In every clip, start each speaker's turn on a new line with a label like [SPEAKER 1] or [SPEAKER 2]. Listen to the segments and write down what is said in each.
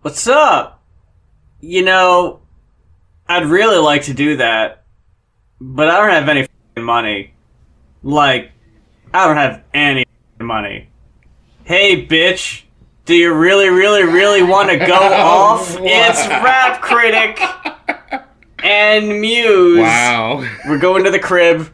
[SPEAKER 1] What's up? You know, I'd really like to do that, but I don't have any money. Like, I don't have any money. Hey, bitch, do you really, really, really want to go off? It's Rap Critic and Muse.
[SPEAKER 2] Wow.
[SPEAKER 1] We're going to the crib.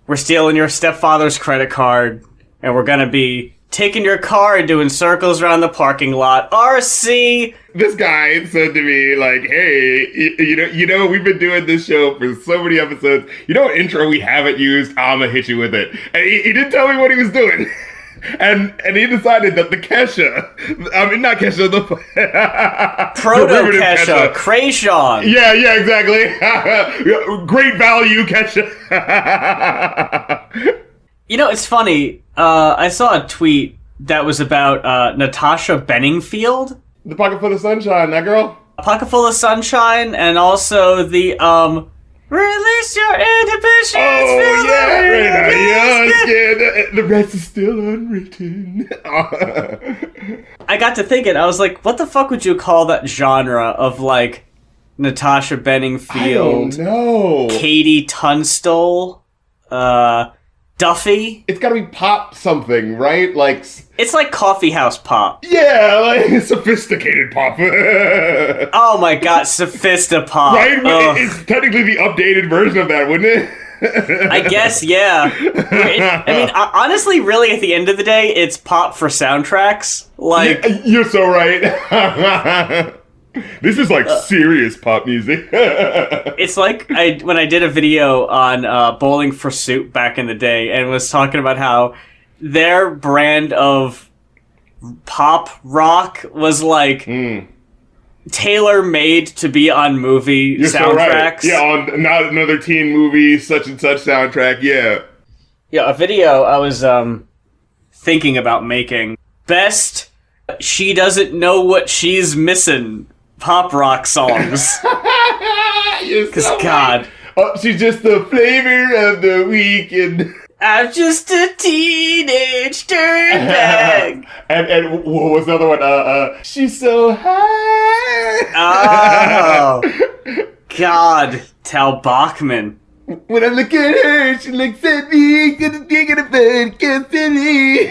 [SPEAKER 1] We're stealing your stepfather's credit card, and we're gonna be taking your car and doing circles around the parking lot. RC!
[SPEAKER 2] This guy said to me, like, hey, you know, we've been doing this show for so many episodes. You know what intro we haven't used? I'ma hit you with it. And he didn't tell me what he was doing. And he decided that the Kesha, not Kesha, the
[SPEAKER 1] Proto-Kesha, Krayshawn.
[SPEAKER 2] Yeah, exactly. Great value, Kesha.
[SPEAKER 1] You know, it's funny. I saw a tweet that was about Natasha Benningfield.
[SPEAKER 2] The Pocket Full of Sunshine, that girl?
[SPEAKER 1] A Pocket Full of Sunshine, and also the, Release your inhibitions.
[SPEAKER 2] Oh, yeah, right now. Yeah, the rest is still unwritten.
[SPEAKER 1] I got to thinking, I was like, what the fuck would you call that genre of, like, Natasha Benningfield?
[SPEAKER 2] I don't know.
[SPEAKER 1] Katie Tunstall? Duffy?
[SPEAKER 2] It's gotta be pop something, right? Like...
[SPEAKER 1] It's like coffee house pop.
[SPEAKER 2] Yeah, like sophisticated pop.
[SPEAKER 1] Oh my god, Sophistapop.
[SPEAKER 2] Right? It's technically the updated version of that, wouldn't it?
[SPEAKER 1] I guess, yeah. I mean, honestly, really, at the end of the day, it's pop for soundtracks. Like,
[SPEAKER 2] yeah, you're so right. This is like serious pop music.
[SPEAKER 1] It's like when I did a video on Bowling for Soup back in the day and was talking about how their brand of pop rock was like tailor-made to be on movie
[SPEAKER 2] You're
[SPEAKER 1] soundtracks.
[SPEAKER 2] So right. Yeah, on Not Another Teen Movie, such and such soundtrack, yeah.
[SPEAKER 1] Yeah, a video I was thinking about making. Best She Doesn't Know What She's Missing pop rock songs. Because,
[SPEAKER 2] so
[SPEAKER 1] God.
[SPEAKER 2] Right. Oh, she's just the flavor of the weekend.
[SPEAKER 1] I'm just a teenage dirtbag.
[SPEAKER 2] and what was the other one? She's so high.
[SPEAKER 1] Oh, God. Tal Bachman.
[SPEAKER 2] When I look at her, she looks at me, gonna dig in a bed, can't me.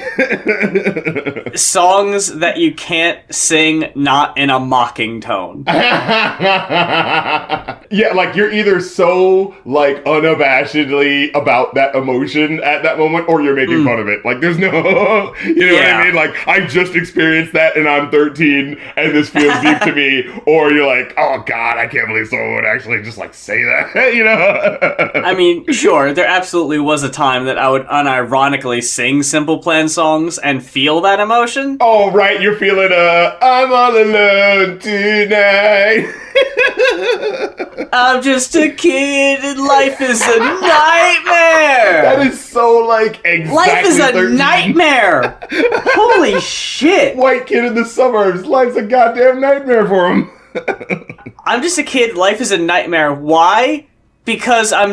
[SPEAKER 1] Songs that you can't sing not in a mocking tone.
[SPEAKER 2] Yeah, like you're either so like unabashedly about that emotion at that moment, or you're making fun of it. Like there's no, you know what I mean? Like I just experienced that and I'm 13 and this feels deep to me. Or you're like, oh God, I can't believe someone would actually just like say that, you know?
[SPEAKER 1] I mean, sure, there absolutely was a time that I would unironically sing Simple Plan songs and feel that emotion.
[SPEAKER 2] Oh, right, you're feeling, I'm all alone tonight.
[SPEAKER 1] I'm just a kid and life is a nightmare.
[SPEAKER 2] That is so, like, exactly
[SPEAKER 1] Life is a
[SPEAKER 2] 13.
[SPEAKER 1] nightmare. Holy shit.
[SPEAKER 2] White kid in the suburbs, life's a goddamn nightmare for him.
[SPEAKER 1] I'm just a kid, life is a nightmare. Why? Because I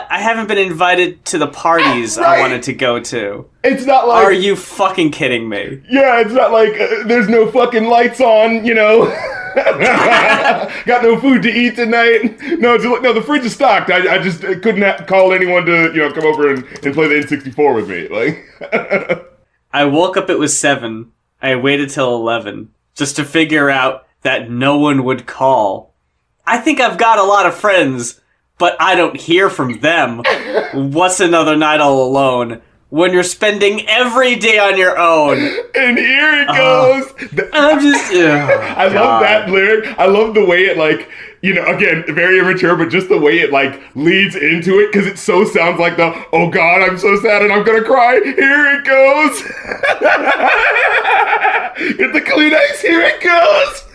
[SPEAKER 1] haven't been invited to the parties I wanted to go to.
[SPEAKER 2] It's not like...
[SPEAKER 1] Are you fucking kidding me?
[SPEAKER 2] Yeah, it's not like there's no fucking lights on, you know. Got no food to eat tonight. No, the fridge is stocked. I just couldn't call anyone to, you know, come over and play the N64 with me. Like,
[SPEAKER 1] I woke up, it was 7. I waited till 11 just to figure out that no one would call. I think I've got a lot of friends, but I don't hear from them. What's another night all alone when you're spending every day on your own?
[SPEAKER 2] And here it goes.
[SPEAKER 1] I'm just...
[SPEAKER 2] I love that lyric. I love the way it, like, you know, again, very immature, but just the way it, like, leads into it, because it so sounds like the, oh God, I'm so sad and I'm gonna cry. Here it goes. Get the Kleenex. Here it goes.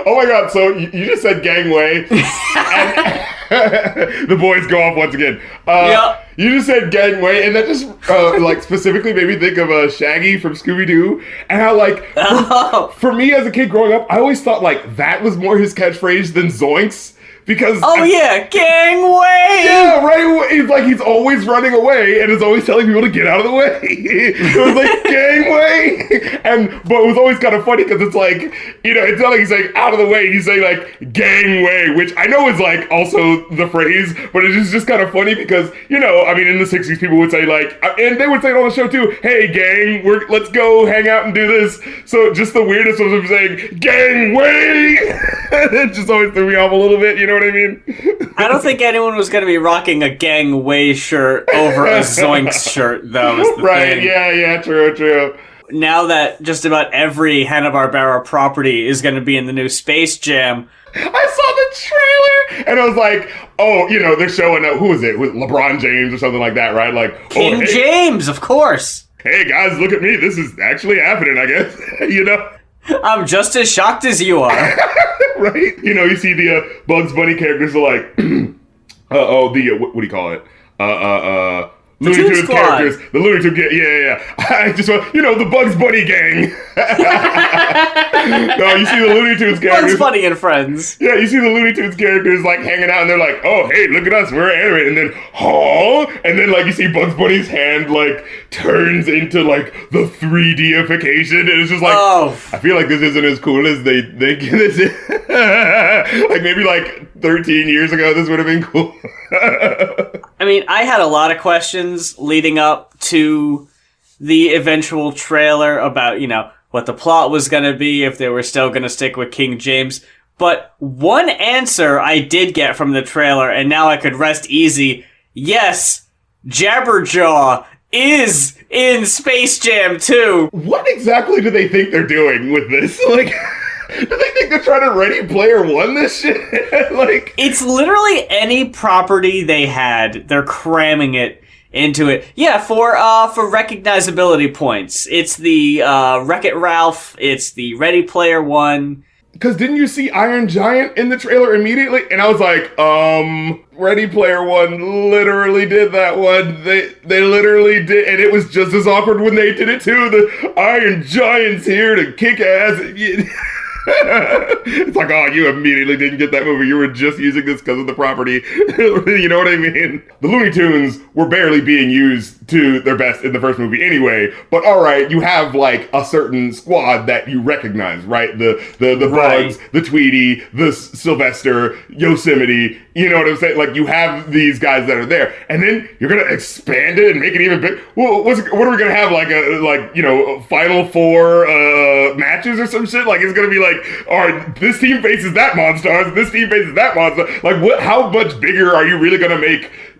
[SPEAKER 2] Oh my God, so you just said gangway, and the boys go off once again. You just said gangway, and that just, like, specifically made me think of Shaggy from Scooby-Doo, and how, like, for me as a kid growing up, I always thought, like, that was more his catchphrase than Zoinks. Because
[SPEAKER 1] gangway!
[SPEAKER 2] Yeah, right. It's like he's always running away and is always telling people to get out of the way. It was like, gangway! But it was always kind of funny because it's like, it's not like he's like out of the way. He's saying like gangway, which I know is like also the phrase, but it's just kind of funny because, in the 60s people would say like, and they would say it on the show too, hey gang, let's go hang out and do this. So just the weirdest was him saying gangway. It just always threw me off a little bit, you know what I mean?
[SPEAKER 1] I don't think anyone was going to be rocking a gangway shirt over a Zoinks shirt, though. Is the
[SPEAKER 2] Right,
[SPEAKER 1] thing.
[SPEAKER 2] yeah, true.
[SPEAKER 1] Now that just about every Hanna-Barbera property is going to be in the new Space Jam.
[SPEAKER 2] I saw the trailer, and I was like, oh, they're showing, who is it? LeBron James or something like that, right? Like,
[SPEAKER 1] King James, of course.
[SPEAKER 2] Hey, guys, look at me. This is actually happening, I guess,
[SPEAKER 1] I'm just as shocked as you are.
[SPEAKER 2] Right? You see the Bugs Bunny characters are like, what do you call it? Looney Tunes characters. The Looney Tunes, yeah. I just want, the Bugs Bunny gang. No, you see the Looney Tunes characters.
[SPEAKER 1] Bugs Bunny and friends.
[SPEAKER 2] Yeah, you see the Looney Tunes characters like hanging out and they're like, oh, hey, look at us, we're animated. And then, and then like you see Bugs Bunny's hand like turns into like the 3D-ification. And it's just like, I feel like this isn't as cool as they think this is. Like maybe like 13 years ago, this would have been cool.
[SPEAKER 1] I mean, I had a lot of questions leading up to the eventual trailer about, what the plot was going to be, if they were still going to stick with King James. But one answer I did get from the trailer, and now I could rest easy. Yes, Jabberjaw is in Space Jam 2.
[SPEAKER 2] What exactly do they think they're doing with this? Like, do they think they're trying to Ready Player One this shit? Like,
[SPEAKER 1] it's literally any property they had, they're cramming it into it. Yeah, for recognizability points. It's the Wreck-It Ralph, it's the Ready Player One.
[SPEAKER 2] Because didn't you see Iron Giant in the trailer immediately? And I was like, Ready Player One literally did that one. They literally did, and it was just as awkward when they did it too. The Iron Giant's here to kick ass. It's like, oh, you immediately didn't get that movie. You were just using this because of the property. You know what I mean? The Looney Tunes were barely being used to their best in the first movie anyway. But all right, you have like a certain squad that you recognize, right? The Bugs, the Tweety, the Sylvester, Yosemite. You know what I'm saying? Like, you have these guys that are there, and then you're gonna expand it and make it even big. Well, what are we gonna have? Like a Final Four matches or some shit? Like, it's gonna be like, all right, this team faces that monster, this team faces that monster. Like, what? How much bigger are you really gonna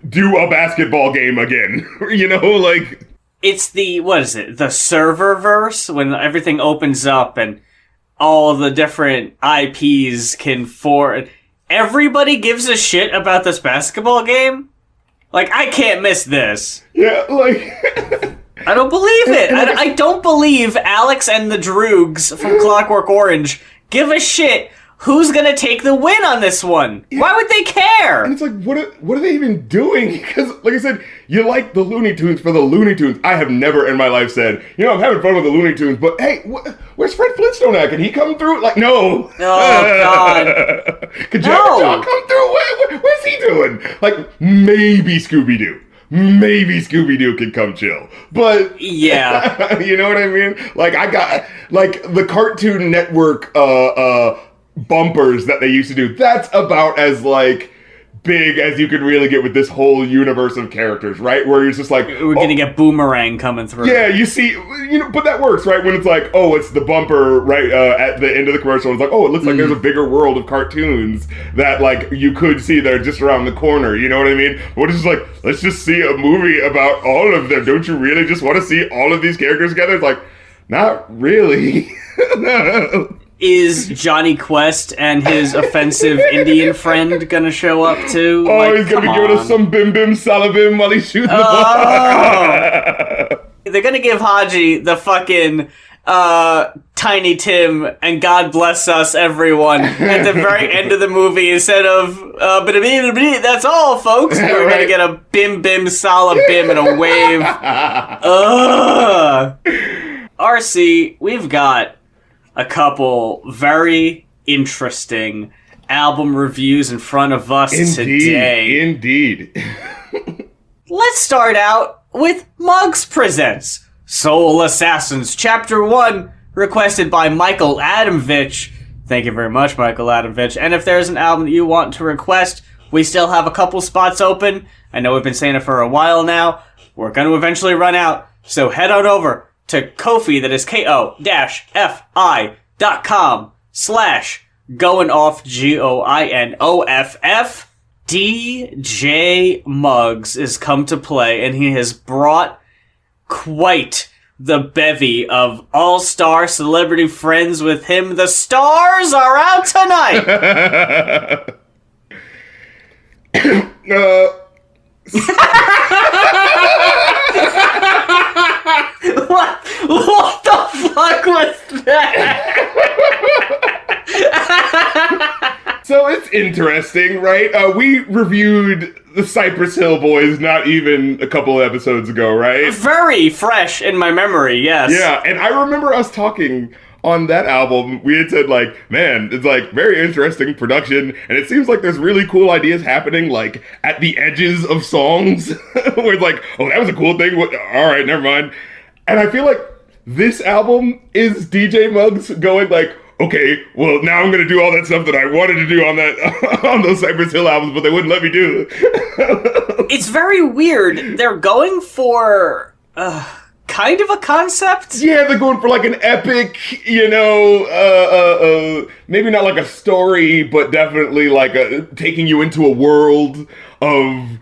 [SPEAKER 2] do a basketball game again? Like,
[SPEAKER 1] it's the, what is it? The serververse, when everything opens up and all the different IPs can everybody gives a shit about this basketball game? Like, I can't miss this.
[SPEAKER 2] Yeah, like...
[SPEAKER 1] I don't believe it. I don't believe Alex and the Droogs from Clockwork Orange give a shit who's gonna take the win on this one. Yeah. Why would they care?
[SPEAKER 2] And it's like, what are they even doing? Because, like I said, you like the Looney Tunes for the Looney Tunes. I have never in my life said, I'm having fun with the Looney Tunes, but hey, where's Fred Flintstone at? Can he come through? Like, no.
[SPEAKER 1] Oh, God.
[SPEAKER 2] Could Jabberjaw come through? What's he doing? Like, maybe Scooby-Doo. Maybe Scooby-Doo could come chill. But,
[SPEAKER 1] yeah.
[SPEAKER 2] You know what I mean? Like, I got, like, the Cartoon Network, bumpers that they used to do. That's about as, like, big as you could really get with this whole universe of characters, right? Where you're just like,
[SPEAKER 1] we're gonna get Boomerang coming through.
[SPEAKER 2] Yeah, you see, but that works, right? When it's like, oh, it's the bumper, right, at the end of the commercial. It's like, oh, it looks like there's a bigger world of cartoons that, like, you could see that are just around the corner, you know what I mean? But it's just like, let's just see a movie about all of them. Don't you really just want to see all of these characters together? It's like, not really. No.
[SPEAKER 1] Is Johnny Quest and his offensive Indian friend gonna show up too?
[SPEAKER 2] Oh, he's gonna be giving us some bim bim salabim while he's shooting the ball.
[SPEAKER 1] They're gonna give Haji the fucking Tiny Tim and God Bless Us Everyone at the very end of the movie instead of that's all, folks. We're gonna get a bim bim salabim and a wave. RC, we've got a couple very interesting album reviews in front of us today.
[SPEAKER 2] Indeed.
[SPEAKER 1] Let's start out with Mugs Presents Soul Assassins Chapter 1, requested by Michael Adamvich. Thank you very much, Michael Adamvich. And if there's an album that you want to request, we still have a couple spots open. I know we've been saying it for a while now. We're going to eventually run out. So head on over to Ko-fi, that is ko-fi.com/goinoff, GOINOFF. DJ Muggs is come to play, and he has brought quite the bevy of all-star celebrity friends with him. The stars are out tonight! What the fuck was that?
[SPEAKER 2] So it's interesting, right? We reviewed the Cypress Hill Boys not even a couple episodes ago, right?
[SPEAKER 1] Very fresh in my memory, yes.
[SPEAKER 2] Yeah, and I remember us talking on that album. We had said, like, man, it's like very interesting production, and it seems like there's really cool ideas happening, like at the edges of songs, where it's like, oh, that was a cool thing. All right, never mind. And I feel like this album is DJ Muggs going like, okay, well, now I'm going to do all that stuff that I wanted to do on that on those Cypress Hill albums, but they wouldn't let me do.
[SPEAKER 1] It's very weird. They're going for kind of a concept.
[SPEAKER 2] Yeah, they're going for like an epic, maybe not like a story, but definitely like taking you into a world of,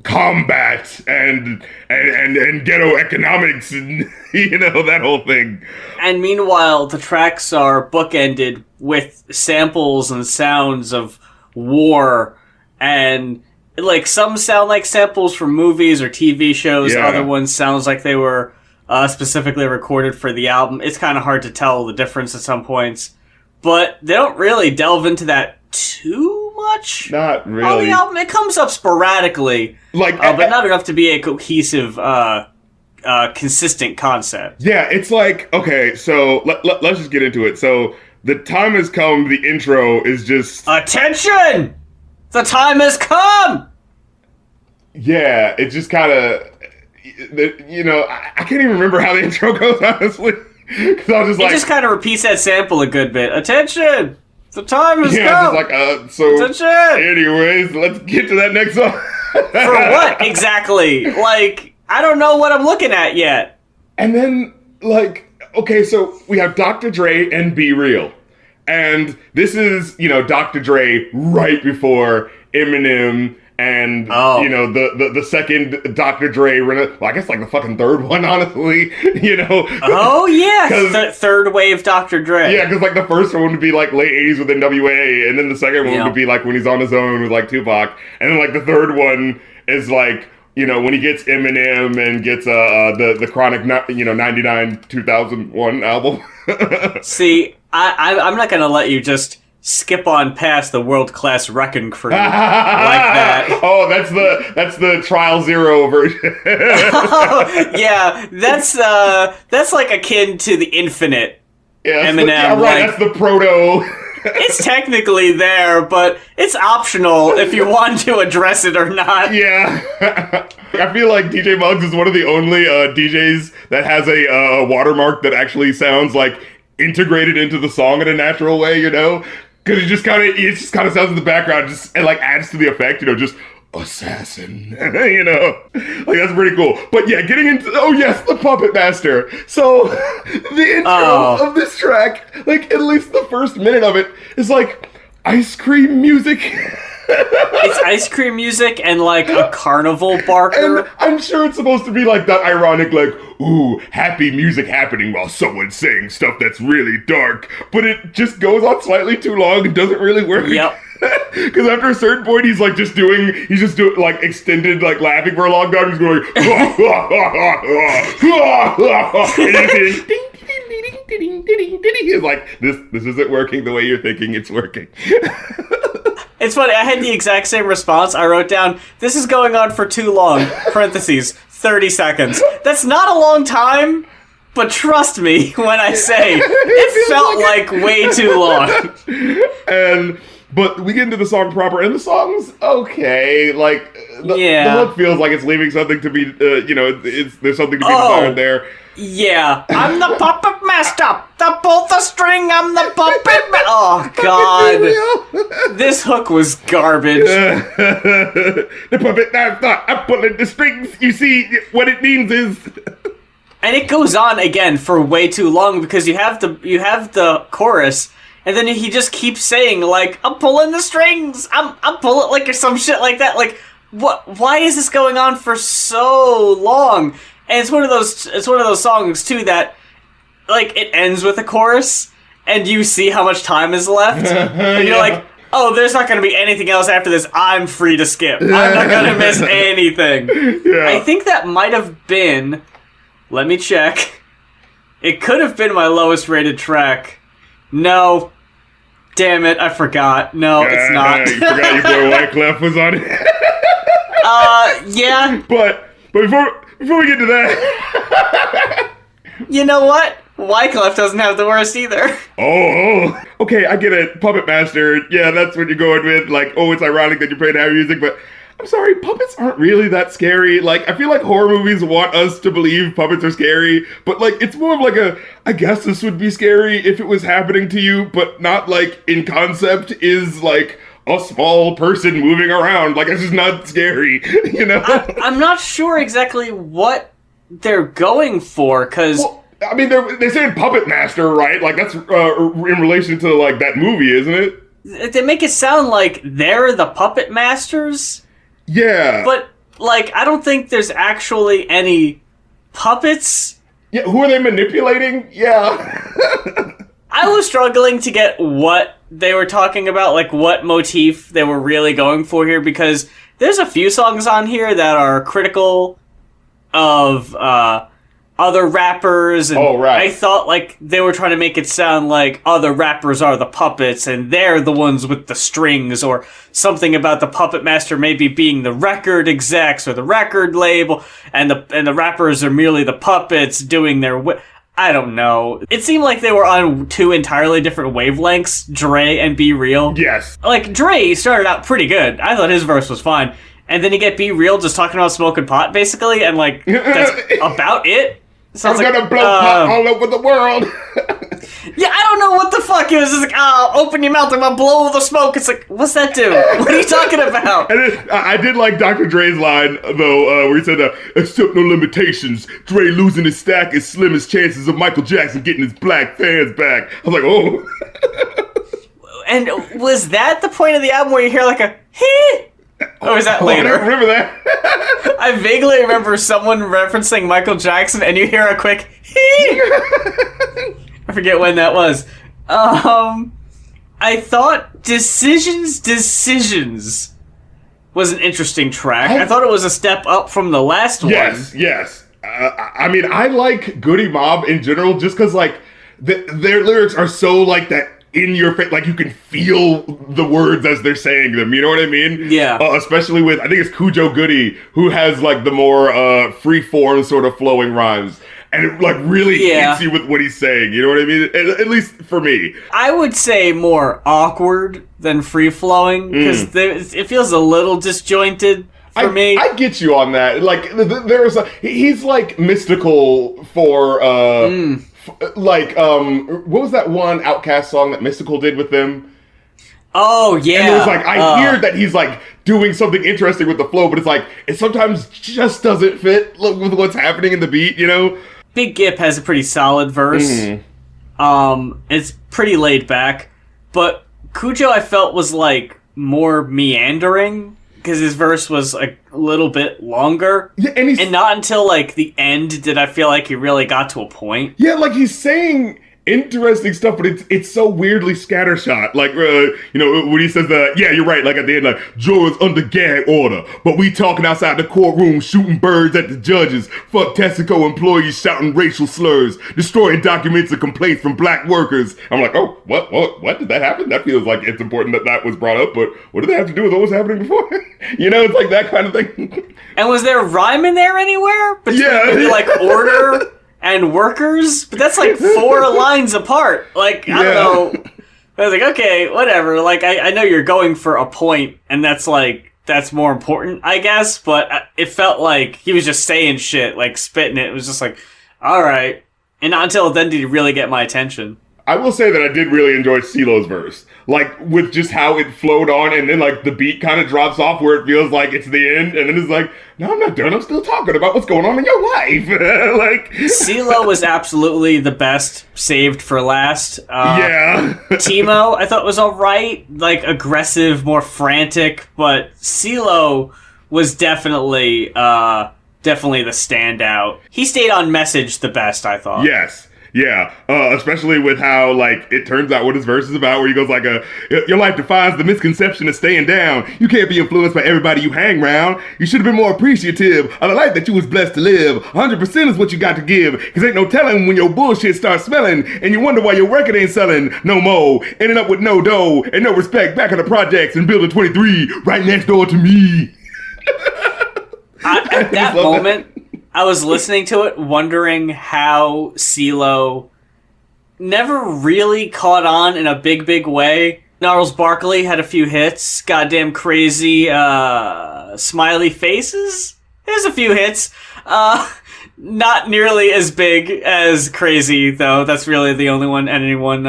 [SPEAKER 2] combat and ghetto economics and, that whole thing.
[SPEAKER 1] And meanwhile, the tracks are bookended with samples and sounds of war, and like some sound like samples from movies or TV shows, other ones sounds like they were specifically recorded for the album. It's kind of hard to tell the difference at some points, but they don't really delve into that too much.
[SPEAKER 2] Not really.
[SPEAKER 1] On the album, it comes up sporadically, but not enough to be a cohesive, consistent concept.
[SPEAKER 2] Yeah, it's like, okay, so let's just get into it. So the time has come. The intro is just
[SPEAKER 1] attention. The time has come.
[SPEAKER 2] Yeah, it's just kind of, I can't even remember how the intro goes, honestly, because I was just like,
[SPEAKER 1] it just kind of repeats that sample a good bit. Attention. The time has come.
[SPEAKER 2] Yeah, just like, so
[SPEAKER 1] attention.
[SPEAKER 2] Anyways, let's get to that next song.
[SPEAKER 1] For what, exactly? Like, I don't know what I'm looking at yet.
[SPEAKER 2] And then, like, okay, so we have Dr. Dre and Be Real. And this is, Dr. Dre right before Eminem and, the second Dr. Dre, well, I guess like the fucking third one, honestly,
[SPEAKER 1] Oh, yeah, third wave Dr. Dre.
[SPEAKER 2] Yeah, because like the first one would be like late 80s with NWA, and then the second one would be like when he's on his own with like Tupac. And then like the third one is like, when he gets Eminem and gets the Chronic, 99 2001 album.
[SPEAKER 1] See, I'm not going to let you just skip on past the world-class Wrecking Crew like that.
[SPEAKER 2] Oh, that's the Trial Zero version.
[SPEAKER 1] Oh, yeah, that's like akin to the Infinite Eminem.
[SPEAKER 2] Yeah, right, that's the proto.
[SPEAKER 1] It's technically there, but it's optional if you want to address it or not.
[SPEAKER 2] Yeah. I feel like DJ Muggs is one of the only DJs that has a watermark that actually sounds like integrated into the song in a natural way, Because it just kind of sounds in the background, and like adds to the effect, just assassin, like that's pretty cool. But yeah, getting into the Puppet Master. So the intro of this track, like at least the first minute of it, is like ice cream music.
[SPEAKER 1] It's ice cream music and like a carnival barker.
[SPEAKER 2] And I'm sure it's supposed to be like that ironic, like, ooh, happy music happening while someone's saying stuff that's really dark. But it just goes on slightly too long and doesn't really work.
[SPEAKER 1] Yep.
[SPEAKER 2] Because after a certain point, he's just doing like extended like laughing for a long time. He's going, and he's he's like, this isn't working the way you're thinking it's working.
[SPEAKER 1] It's funny, I had the exact same response. I wrote down, this is going on for too long, parentheses, 30 seconds. That's not a long time, but trust me when I say, it felt like way too long.
[SPEAKER 2] And But we get into the song proper, and the song's okay. Like, the hook feels like it's leaving something to be, there's something to be desired there.
[SPEAKER 1] Yeah, I'm the puppet master. The pull the string. I'm the puppet master. Oh God, this hook was garbage.
[SPEAKER 2] The puppet master. I'm pulling the strings. You see, what it means is.
[SPEAKER 1] And it goes on again for way too long because you have the chorus, and then he just keeps saying like, "I'm pulling the strings. I'm pulling," like, or some shit like that. Like, what? Why is this going on for so long? And it's one of those songs too that, like, it ends with a chorus, and you see how much time is left, and you're like, oh, there's not going to be anything else after this. I'm free to skip. I'm not going to miss anything. Yeah. I think that might have been. Let me check. It could have been my lowest rated track. No. Damn it, I forgot. No, it's not.
[SPEAKER 2] You forgot your boy Wyclef was on it?
[SPEAKER 1] Yeah.
[SPEAKER 2] But before we get to that...
[SPEAKER 1] You know what? Wyclef doesn't have the worst either.
[SPEAKER 2] Oh. Okay, I get it. Puppet Master. Yeah, that's what you're going with. Like, oh, it's ironic that you're playing happy music, but... I'm sorry, puppets aren't really that scary. Like, I feel like horror movies want us to believe puppets are scary, but, like, it's more of like I guess this would be scary if it was happening to you, but not, like, in concept is, like, a small person moving around. Like, it's just not scary, you know?
[SPEAKER 1] I'm not sure exactly what they're going for, because...
[SPEAKER 2] Well, I mean, they're saying Puppet Master, right? Like, that's in relation to, like, that movie, isn't it?
[SPEAKER 1] They make it sound like they're the puppet masters...
[SPEAKER 2] Yeah.
[SPEAKER 1] But, like, I don't think there's actually any puppets.
[SPEAKER 2] Yeah, who are they manipulating? Yeah.
[SPEAKER 1] I was struggling to get what they were talking about, like, what motif they were really going for here, because there's a few songs on here that are critical of, other rappers, and I thought, like, they were trying to make it sound like other rappers are the puppets, and they're the ones with the strings, or something about the puppet master maybe being the record execs, or the record label, and the rappers are merely the puppets doing their... I don't know. It seemed like they were on two entirely different wavelengths, Dre and Be Real.
[SPEAKER 2] Yes.
[SPEAKER 1] Like, Dre started out pretty good. I thought his verse was fine. And then you get Be Real just talking about smoking pot, basically, and, like, that's about it.
[SPEAKER 2] I'm gonna blow pot all over the world.
[SPEAKER 1] Yeah, I don't know what the fuck it was. It's like, open your mouth, I'm gonna blow the smoke. It's like, what's that do? What are you talking about?
[SPEAKER 2] And then, I did like Dr. Dre's line, though, where he said, accept no limitations. Dre losing his stack is slim as chances of Michael Jackson getting his black fans back. I was like, oh.
[SPEAKER 1] And was that the point of the album where you hear like a hee? Or was that later?
[SPEAKER 2] I don't remember that.
[SPEAKER 1] I vaguely remember someone referencing Michael Jackson, and you hear a quick hee. I forget when that was. I thought Decisions was an interesting track. I thought it was a step up from the last one.
[SPEAKER 2] Yes. I mean, I like Goody Mob in general, just because, like, their lyrics are so, like, that in your face, like, you can feel the words as they're saying them, you know what I mean?
[SPEAKER 1] Yeah.
[SPEAKER 2] Especially with, I think it's Cujo Goody, who has, like, the more free-form sort of flowing rhymes. And it, like, really hits you with what he's saying, you know what I mean? At least for me.
[SPEAKER 1] I would say more awkward than free-flowing, because it feels a little disjointed for me.
[SPEAKER 2] I get you on that. Like, he's, like, mystical for, like, what was that one Outkast song that Mystical did with them?
[SPEAKER 1] Oh, yeah.
[SPEAKER 2] And it was like, I hear that he's, like, doing something interesting with the flow, but it's like, it sometimes just doesn't fit with what's happening in the beat, you know?
[SPEAKER 1] Big Gip has a pretty solid verse. It's pretty laid back. But Cujo, I felt, was, like, more meandering, because his verse was a little bit longer.
[SPEAKER 2] Yeah, and
[SPEAKER 1] not until, like, the end did I feel like he really got to a point.
[SPEAKER 2] Yeah, like, he's saying interesting stuff, but it's so weirdly scattershot. Like, you know, when he says that, yeah, you're right, like, at the end, like, Joe is under gag order, but we talking outside the courtroom, shooting birds at the judges, fuck Texaco employees shouting racial slurs, destroying documents and complaints from black workers. I'm like, oh, what did that happen? That feels like it's important that was brought up, but what did that have to do with what was happening before? You know, it's like that kind of thing.
[SPEAKER 1] And was there rhyme in there anywhere? Between, like, order and workers? But that's like 4 lines apart. Like, I don't know. I was like, okay, whatever. Like, I know you're going for a point, and that's more important, I guess, but it felt like he was just saying shit, like, spitting it. It was just like, alright. And not until then did he really get my attention.
[SPEAKER 2] I will say that I did really enjoy CeeLo's verse. Like, with just how it flowed on, and then, like, the beat kind of drops off where it feels like it's the end, and then it's like, no, I'm not done, I'm still talking about what's going on in your life. Like...
[SPEAKER 1] CeeLo was absolutely the best, saved for last.
[SPEAKER 2] Yeah.
[SPEAKER 1] Timo, I thought was alright, like, aggressive, more frantic, but CeeLo was definitely the standout. He stayed on message the best, I thought.
[SPEAKER 2] Yes. Yeah, especially with how, like, it turns out what his verse is about, where he goes like, your life defies the misconception of staying down. You can't be influenced by everybody you hang around. You should have been more appreciative of the life that you was blessed to live. 100% is what you got to give, because ain't no telling when your bullshit starts smelling, and you wonder why your record ain't selling no more. Ending up with no dough, and no respect back in the projects and building 23 right next door to me.
[SPEAKER 1] At that moment... I was listening to it, wondering how CeeLo never really caught on in a big way. Gnarls Barkley had a few hits. Goddamn crazy smiley faces. There's a few hits. Not nearly as big as Crazy, though. That's really the only one anyone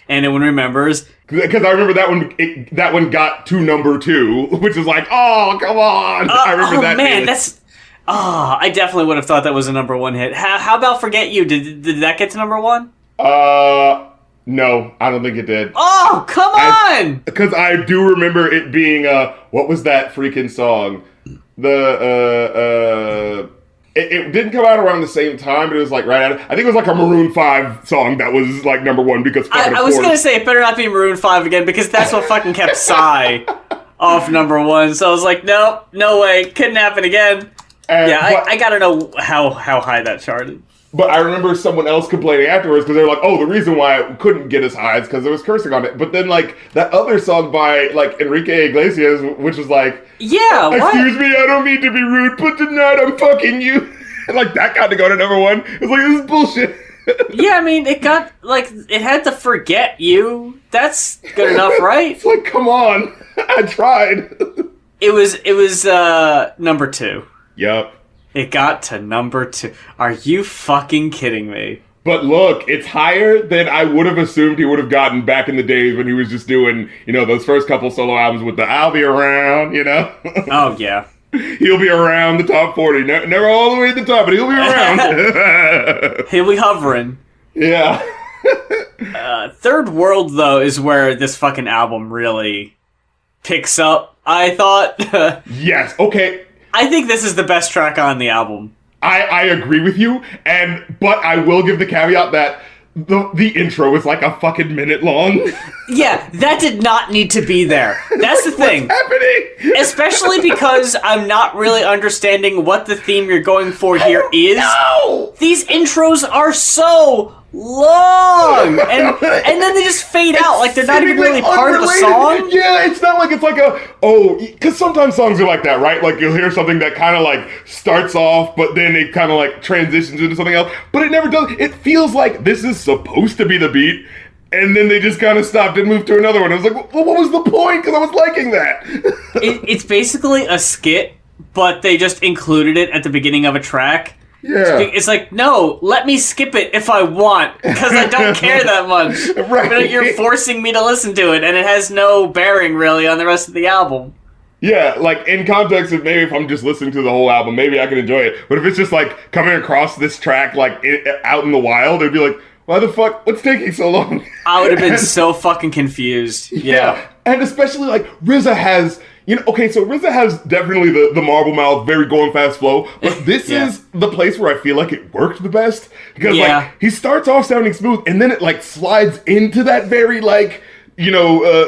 [SPEAKER 1] remembers.
[SPEAKER 2] Because I remember that one got to number 2, which is like, oh, come on. I remember that.
[SPEAKER 1] Oh, man, that's... Oh, I definitely would have thought that was a number 1 hit. How about Forget You? Did that get to number 1?
[SPEAKER 2] No, I don't think it did.
[SPEAKER 1] Oh, come on!
[SPEAKER 2] Because I do remember it being, what was that freaking song? It didn't come out around the same time, but it was like right after. I think it was like a Maroon 5 song that was like number 1 because
[SPEAKER 1] I was going to say it better not be Maroon 5 again because that's what fucking kept Psy off number 1. So I was like, no way, couldn't happen again. I gotta know how high that charted.
[SPEAKER 2] But I remember someone else complaining afterwards because they were like, oh, the reason why it couldn't get as high is because there was cursing on it. But then, like, that other song by, like, Enrique Iglesias, which was like,
[SPEAKER 1] yeah,
[SPEAKER 2] excuse me, I don't mean to be rude, but tonight I'm fucking you. And, like, that got to go to number 1. It's like, this is bullshit.
[SPEAKER 1] Yeah, I mean, it got, like, it had to Forget You. That's good enough, right?
[SPEAKER 2] It's like, come on. I tried.
[SPEAKER 1] It was number 2.
[SPEAKER 2] Yep.
[SPEAKER 1] It got to number 2. Are you fucking kidding me?
[SPEAKER 2] But look, it's higher than I would have assumed he would have gotten back in the days when he was just doing, those first couple solo albums with the I'll Be Around,
[SPEAKER 1] Oh, yeah.
[SPEAKER 2] He'll be around the top 40. Never all the way at the top, but he'll be around.
[SPEAKER 1] He'll be hovering.
[SPEAKER 2] Yeah.
[SPEAKER 1] Third World, though, is where this fucking album really picks up, I thought.
[SPEAKER 2] Yes, okay.
[SPEAKER 1] I think this is the best track on the album.
[SPEAKER 2] I agree with you, but I will give the caveat that the intro is like a fucking minute long.
[SPEAKER 1] Yeah, that did not need to be there. That's the thing.
[SPEAKER 2] What's happening?
[SPEAKER 1] Especially because I'm not really understanding what the theme you're going for here is.
[SPEAKER 2] No!
[SPEAKER 1] These intros are so long, and then they just fade out like they're not even really part of the song.
[SPEAKER 2] Yeah, it's not like it's like because sometimes songs are like that, right? Like you'll hear something that kind of like starts off, but then it kind of like transitions into something else, but it never does. It feels like this is supposed to be the beat, and then they just kind of stopped and moved to another one. I was like, well, what was the point? Because I was liking that.
[SPEAKER 1] It's basically a skit, but they just included it at the beginning of a track.
[SPEAKER 2] Yeah.
[SPEAKER 1] It's like, no, let me skip it if I want, because I don't care that much.
[SPEAKER 2] Right.
[SPEAKER 1] But you're forcing me to listen to it, and it has no bearing, really, on the rest of the album.
[SPEAKER 2] Yeah, like, in context of maybe if I'm just listening to the whole album, maybe I can enjoy it. But if it's just, like, coming across this track, like, out in the wild, it'd be like, why the fuck? What's taking so long?
[SPEAKER 1] I would have been so fucking confused. Yeah.
[SPEAKER 2] And especially, like, RZA has... okay, so RZA has definitely the marble mouth, very going fast flow, but this is the place where I feel like it worked the best. Because, like, he starts off sounding smooth, and then it, like, slides into that very, like,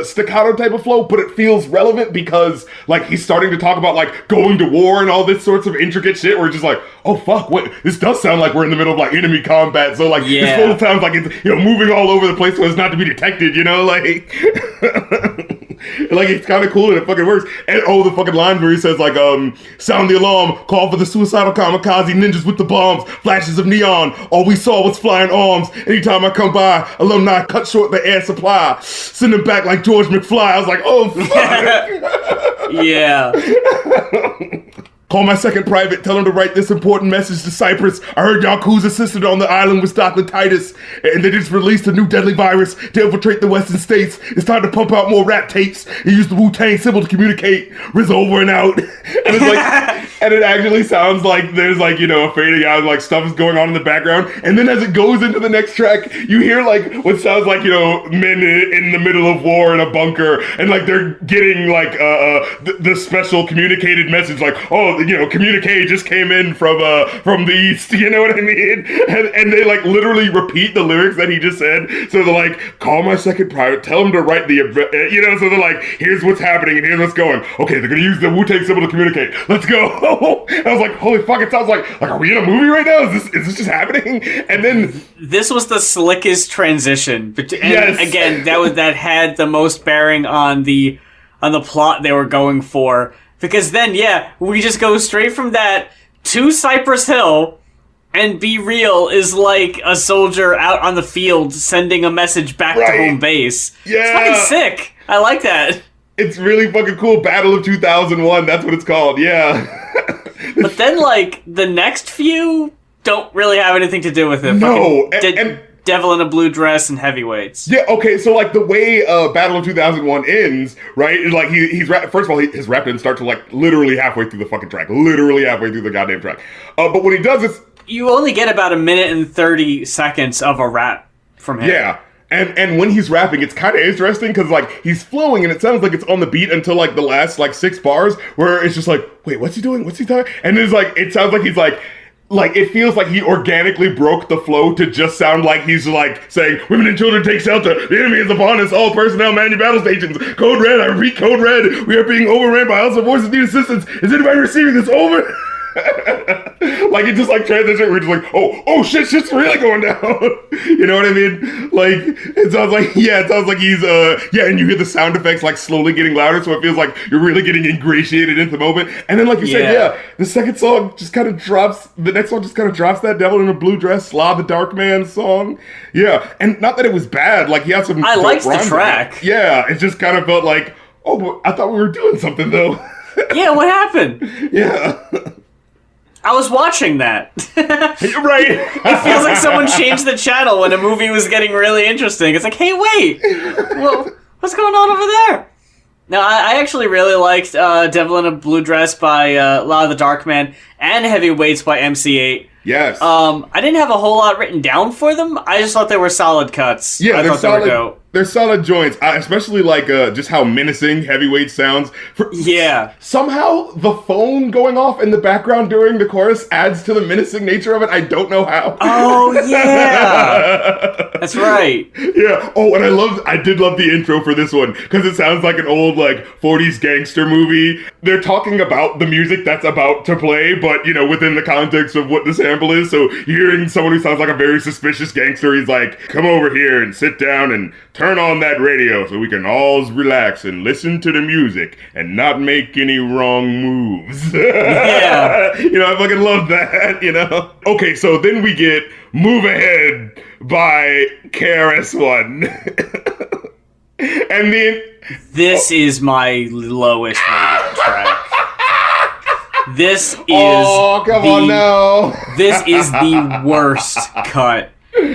[SPEAKER 2] staccato type of flow, but it feels relevant because, like, he's starting to talk about, like, going to war and all this sorts of intricate shit where it's just like, oh, fuck, wait, this does sound like we're in the middle of, like, enemy combat, so, like, this flow sounds like it's, moving all over the place so as not to be detected, like... Like, it's kind of cool and it fucking works. And the fucking lines where he says, like, sound the alarm, call for the suicidal kamikaze ninjas with the bombs, flashes of neon, all we saw was flying arms. Anytime I come by, alumni cut short the air supply, send them back like George McFly. I was like, oh, fuck.
[SPEAKER 1] Yeah.
[SPEAKER 2] Call my second private, tell him to write this important message to Cyprus. I heard Yakuza assisted on the island with Titus, and they just released a new deadly virus to infiltrate the western states. It's time to pump out more rap tapes and use the Wu-Tang symbol to communicate. Riz over and out. And it's like, and it actually sounds like there's like, you know, a fading out, like stuff is going on in the background. And then as it goes into the next track, you hear like what sounds like, you know, men in the middle of war in a bunker, and like they're getting like the special communicated message, like, oh, you know, communique just came in from the east, you know what I mean? And they like literally repeat the lyrics that he just said. So they're like, call my second private, tell him to write the, you know, so they're like, here's what's happening and here's what's going. Okay, they're gonna use the Wu-Tang symbol to communicate. Let's go. And I was like, holy fuck, it sounds like are we in a movie right now? Is this just happening? And then
[SPEAKER 1] this was the slickest transition. And
[SPEAKER 2] yes.
[SPEAKER 1] Again, that had the most bearing on the plot they were going for. Because then, yeah, we just go straight from that to Cypress Hill, and Be Real is like a soldier out on the field sending a message back to home base.
[SPEAKER 2] Yeah.
[SPEAKER 1] It's fucking sick. I like that.
[SPEAKER 2] It's really fucking cool. Battle of 2001, that's what it's called, yeah.
[SPEAKER 1] But then, like, the next few don't really have anything to do with it.
[SPEAKER 2] No, and
[SPEAKER 1] Devil in a Blue Dress and Heavyweights.
[SPEAKER 2] Yeah, okay, so like the way Battle of 2001 ends, right, is like he's first of all, his rap didn't start till like literally halfway through the fucking track. Literally halfway through the goddamn track. But when he does this...
[SPEAKER 1] You only get about a minute and 30 seconds of a rap from him.
[SPEAKER 2] Yeah. And when he's rapping, it's kind of interesting because like he's flowing and it sounds like it's on the beat until like the last like 6 bars where it's just like, wait, what's he doing? What's he talking? And it's like, it sounds like he's like it feels like he organically broke the flow to just sound like he's like saying, women and children take shelter. The enemy is upon us. All personnel man your battle stations. Code red. I repeat, code red. We are being overran by hostile forces need assistance. Is anybody receiving this? Over? Like it just like transition. We're just like, oh shit's really going down. You know what I mean? Like it sounds like he's and you hear the sound effects like slowly getting louder, so it feels like you're really getting ingratiated into the moment. And then like you said, the second song just kind of drops. The next one just kind of drops that Devil in a Blue Dress, Slav the Dark Man song. Yeah, and not that it was bad. Like he had some.
[SPEAKER 1] I liked the track.
[SPEAKER 2] Yeah, it just kind of felt like, oh, but I thought we were doing something though.
[SPEAKER 1] Yeah, what happened?
[SPEAKER 2] Yeah.
[SPEAKER 1] I was watching that.
[SPEAKER 2] Right.
[SPEAKER 1] It feels like someone changed the channel when a movie was getting really interesting. It's like, hey, wait. Well, what's going on over there? No, I actually really liked Devil in a Blue Dress by La the Dark Man and Heavyweights by MC8.
[SPEAKER 2] Yes.
[SPEAKER 1] I didn't have a whole lot written down for them. I just thought they were solid cuts.
[SPEAKER 2] Yeah,
[SPEAKER 1] I thought they were dope.
[SPEAKER 2] They're solid joints. I especially like just how menacing Heavyweight sounds.
[SPEAKER 1] Yeah.
[SPEAKER 2] Somehow the phone going off in the background during the chorus adds to the menacing nature of it. I don't know how.
[SPEAKER 1] Oh, yeah. That's right.
[SPEAKER 2] Yeah. Oh, and I did love the intro for this one because it sounds like an old like 40s gangster movie. They're talking about the music that's about to play, but you know, within the context of what the sample is. So you're hearing someone who sounds like a very suspicious gangster. He's like, come over here and sit down and turn on that radio so we can all relax and listen to the music and not make any wrong moves.
[SPEAKER 1] Yeah.
[SPEAKER 2] You know, I fucking love that, you know? Okay, so then we get Move Ahead by KRS-ONE. And then...
[SPEAKER 1] This is my lowest rated track. This is This is the worst cut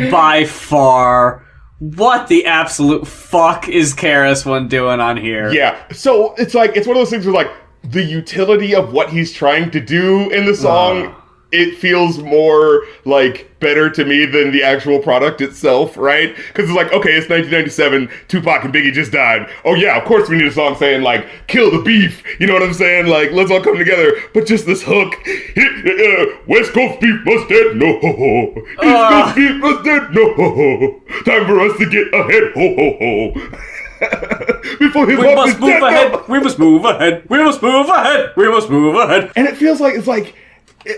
[SPEAKER 1] by far. What the absolute fuck is KRS-ONE doing on here?
[SPEAKER 2] Yeah, so it's like, it's one of those things where like, the utility of what he's trying to do in the song, it feels more like better to me than the actual product itself, right? Because it's like, okay, it's 1997, Tupac and Biggie just died. Oh yeah, of course we need a song saying like, kill the beef, you know what I'm saying? Like, let's all come together. But just this hook, West Coast beef must dead, no ho ho. East Coast beef must dead, no ho ho. Time for us to get ahead, ho ho ho. Before his
[SPEAKER 1] we must move ahead, we must move ahead, we must move ahead, we must move ahead.
[SPEAKER 2] And it feels like, it's like,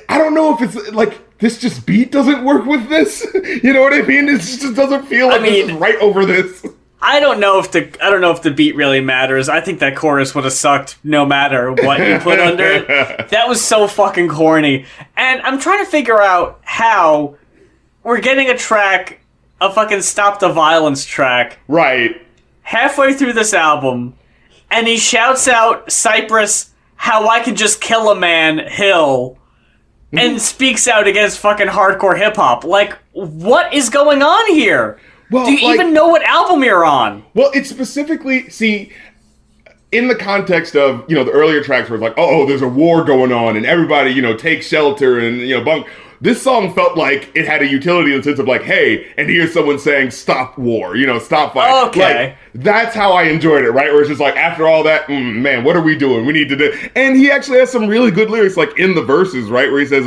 [SPEAKER 2] I don't know if it's like, this just beat doesn't work with this. You know what I mean? It just doesn't feel like this is right over this.
[SPEAKER 1] I don't know if the beat really matters. I think that chorus would have sucked no matter what you put under it. That was so fucking corny. And I'm trying to figure out how we're getting a fucking Stop the Violence track.
[SPEAKER 2] Right.
[SPEAKER 1] Halfway through this album, and he shouts out Cypress, how I can just kill a man, Hill, and speaks out against fucking hardcore hip-hop. Like, what is going on here?
[SPEAKER 2] Well,
[SPEAKER 1] do you even know what album you're on?
[SPEAKER 2] Well, it's specifically, in the context of, the earlier tracks where it's like, oh, there's a war going on and everybody, take shelter and, bunk. This song felt like it had a utility in the sense of like, hey, and here's someone saying, stop war, stop fight.
[SPEAKER 1] Okay.
[SPEAKER 2] Like, that's how I enjoyed it, right? Where it's just like, after all that, man, what are we doing? We need to do... And he actually has some really good lyrics, like in the verses, right? Where he says,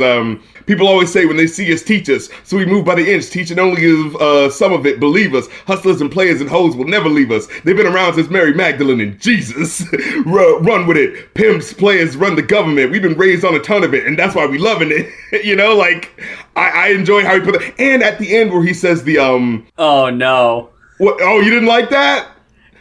[SPEAKER 2] people always say when they see us, teach us. So we move by the inch, teaching only of some of it, believe us. Hustlers and players and hoes will never leave us. They've been around since Mary Magdalene and Jesus. Run with it. Pimps, players, run the government. We've been raised on a ton of it, and that's why we loving it. I enjoy how he put it. And at the end where he says the,
[SPEAKER 1] Oh, no.
[SPEAKER 2] What? Oh, you didn't like that?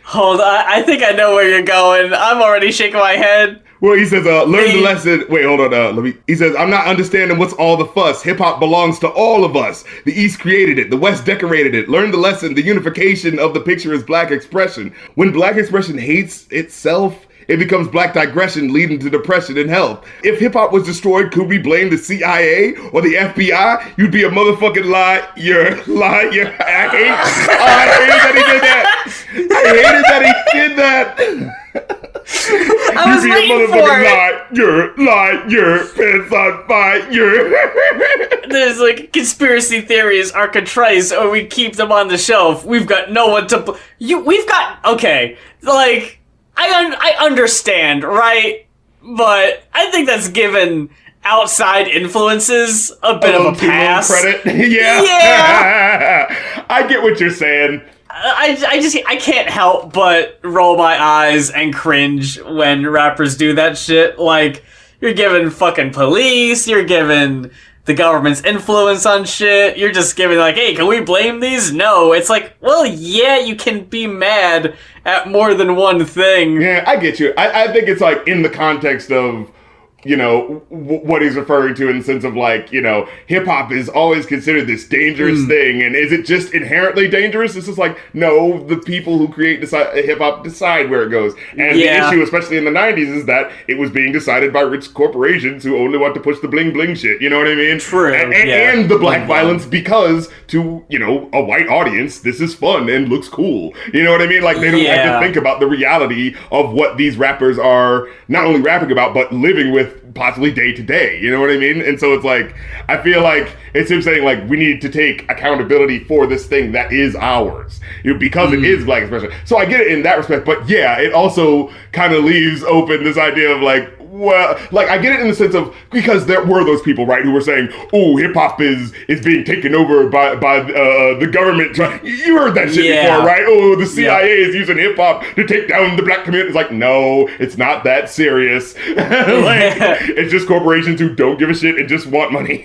[SPEAKER 1] Hold on, I think I know where you're going. I'm already shaking my head.
[SPEAKER 2] Well, he says, learn the lesson. Wait, hold on. He says, I'm not understanding what's all the fuss. Hip hop belongs to all of us. The East created it. The West decorated it. Learn the lesson. The unification of the picture is black expression. When black expression hates itself, it becomes black digression leading to depression and health. If hip hop was destroyed, could we blame the CIA or the FBI? You'd be a motherfucking liar. I hate that he did that. I hated that he did that.
[SPEAKER 1] I was waiting for it.
[SPEAKER 2] Liar, pants on fire.
[SPEAKER 1] There's like conspiracy theories are contrite, or we keep them on the shelf. We've got no one to. Okay, like I understand, right? But I think that's given outside influences a bit of a pass.
[SPEAKER 2] Credit, yeah. I get what you're saying.
[SPEAKER 1] I can't help but roll my eyes and cringe when rappers do that shit. Like, you're giving fucking police, you're giving the government's influence on shit, you're just giving like, hey, can we blame these? No. It's like, well, yeah, you can be mad at more than one thing.
[SPEAKER 2] Yeah, I get you. I think it's like in the context of, what he's referring to in the sense of like, hip-hop is always considered this dangerous thing. And is it just inherently dangerous? It's just like, no, the people who create hip-hop decide where it goes. And the issue, especially in the 90s, is that it was being decided by rich corporations who only want to push the bling-bling shit. You know what I mean?
[SPEAKER 1] True.
[SPEAKER 2] And the black violence because to, a white audience, this is fun and looks cool. You know what I mean? Like, they don't have to think about the reality of what these rappers are not only rapping about, but living with possibly day to day, you know what I mean? And so it's like, I feel like it's him saying like, we need to take accountability for this thing that is ours, because it is black expression. So I get it in that respect, but yeah, it also kind of leaves open this idea of like, well, like I get it in the sense of, because there were those people, right, who were saying, oh, hip hop is being taken over by the government. You heard that shit before, right? Oh, the CIA is using hip hop to take down the black community. It's like, no, it's not that serious. It's just corporations who don't give a shit and just want money,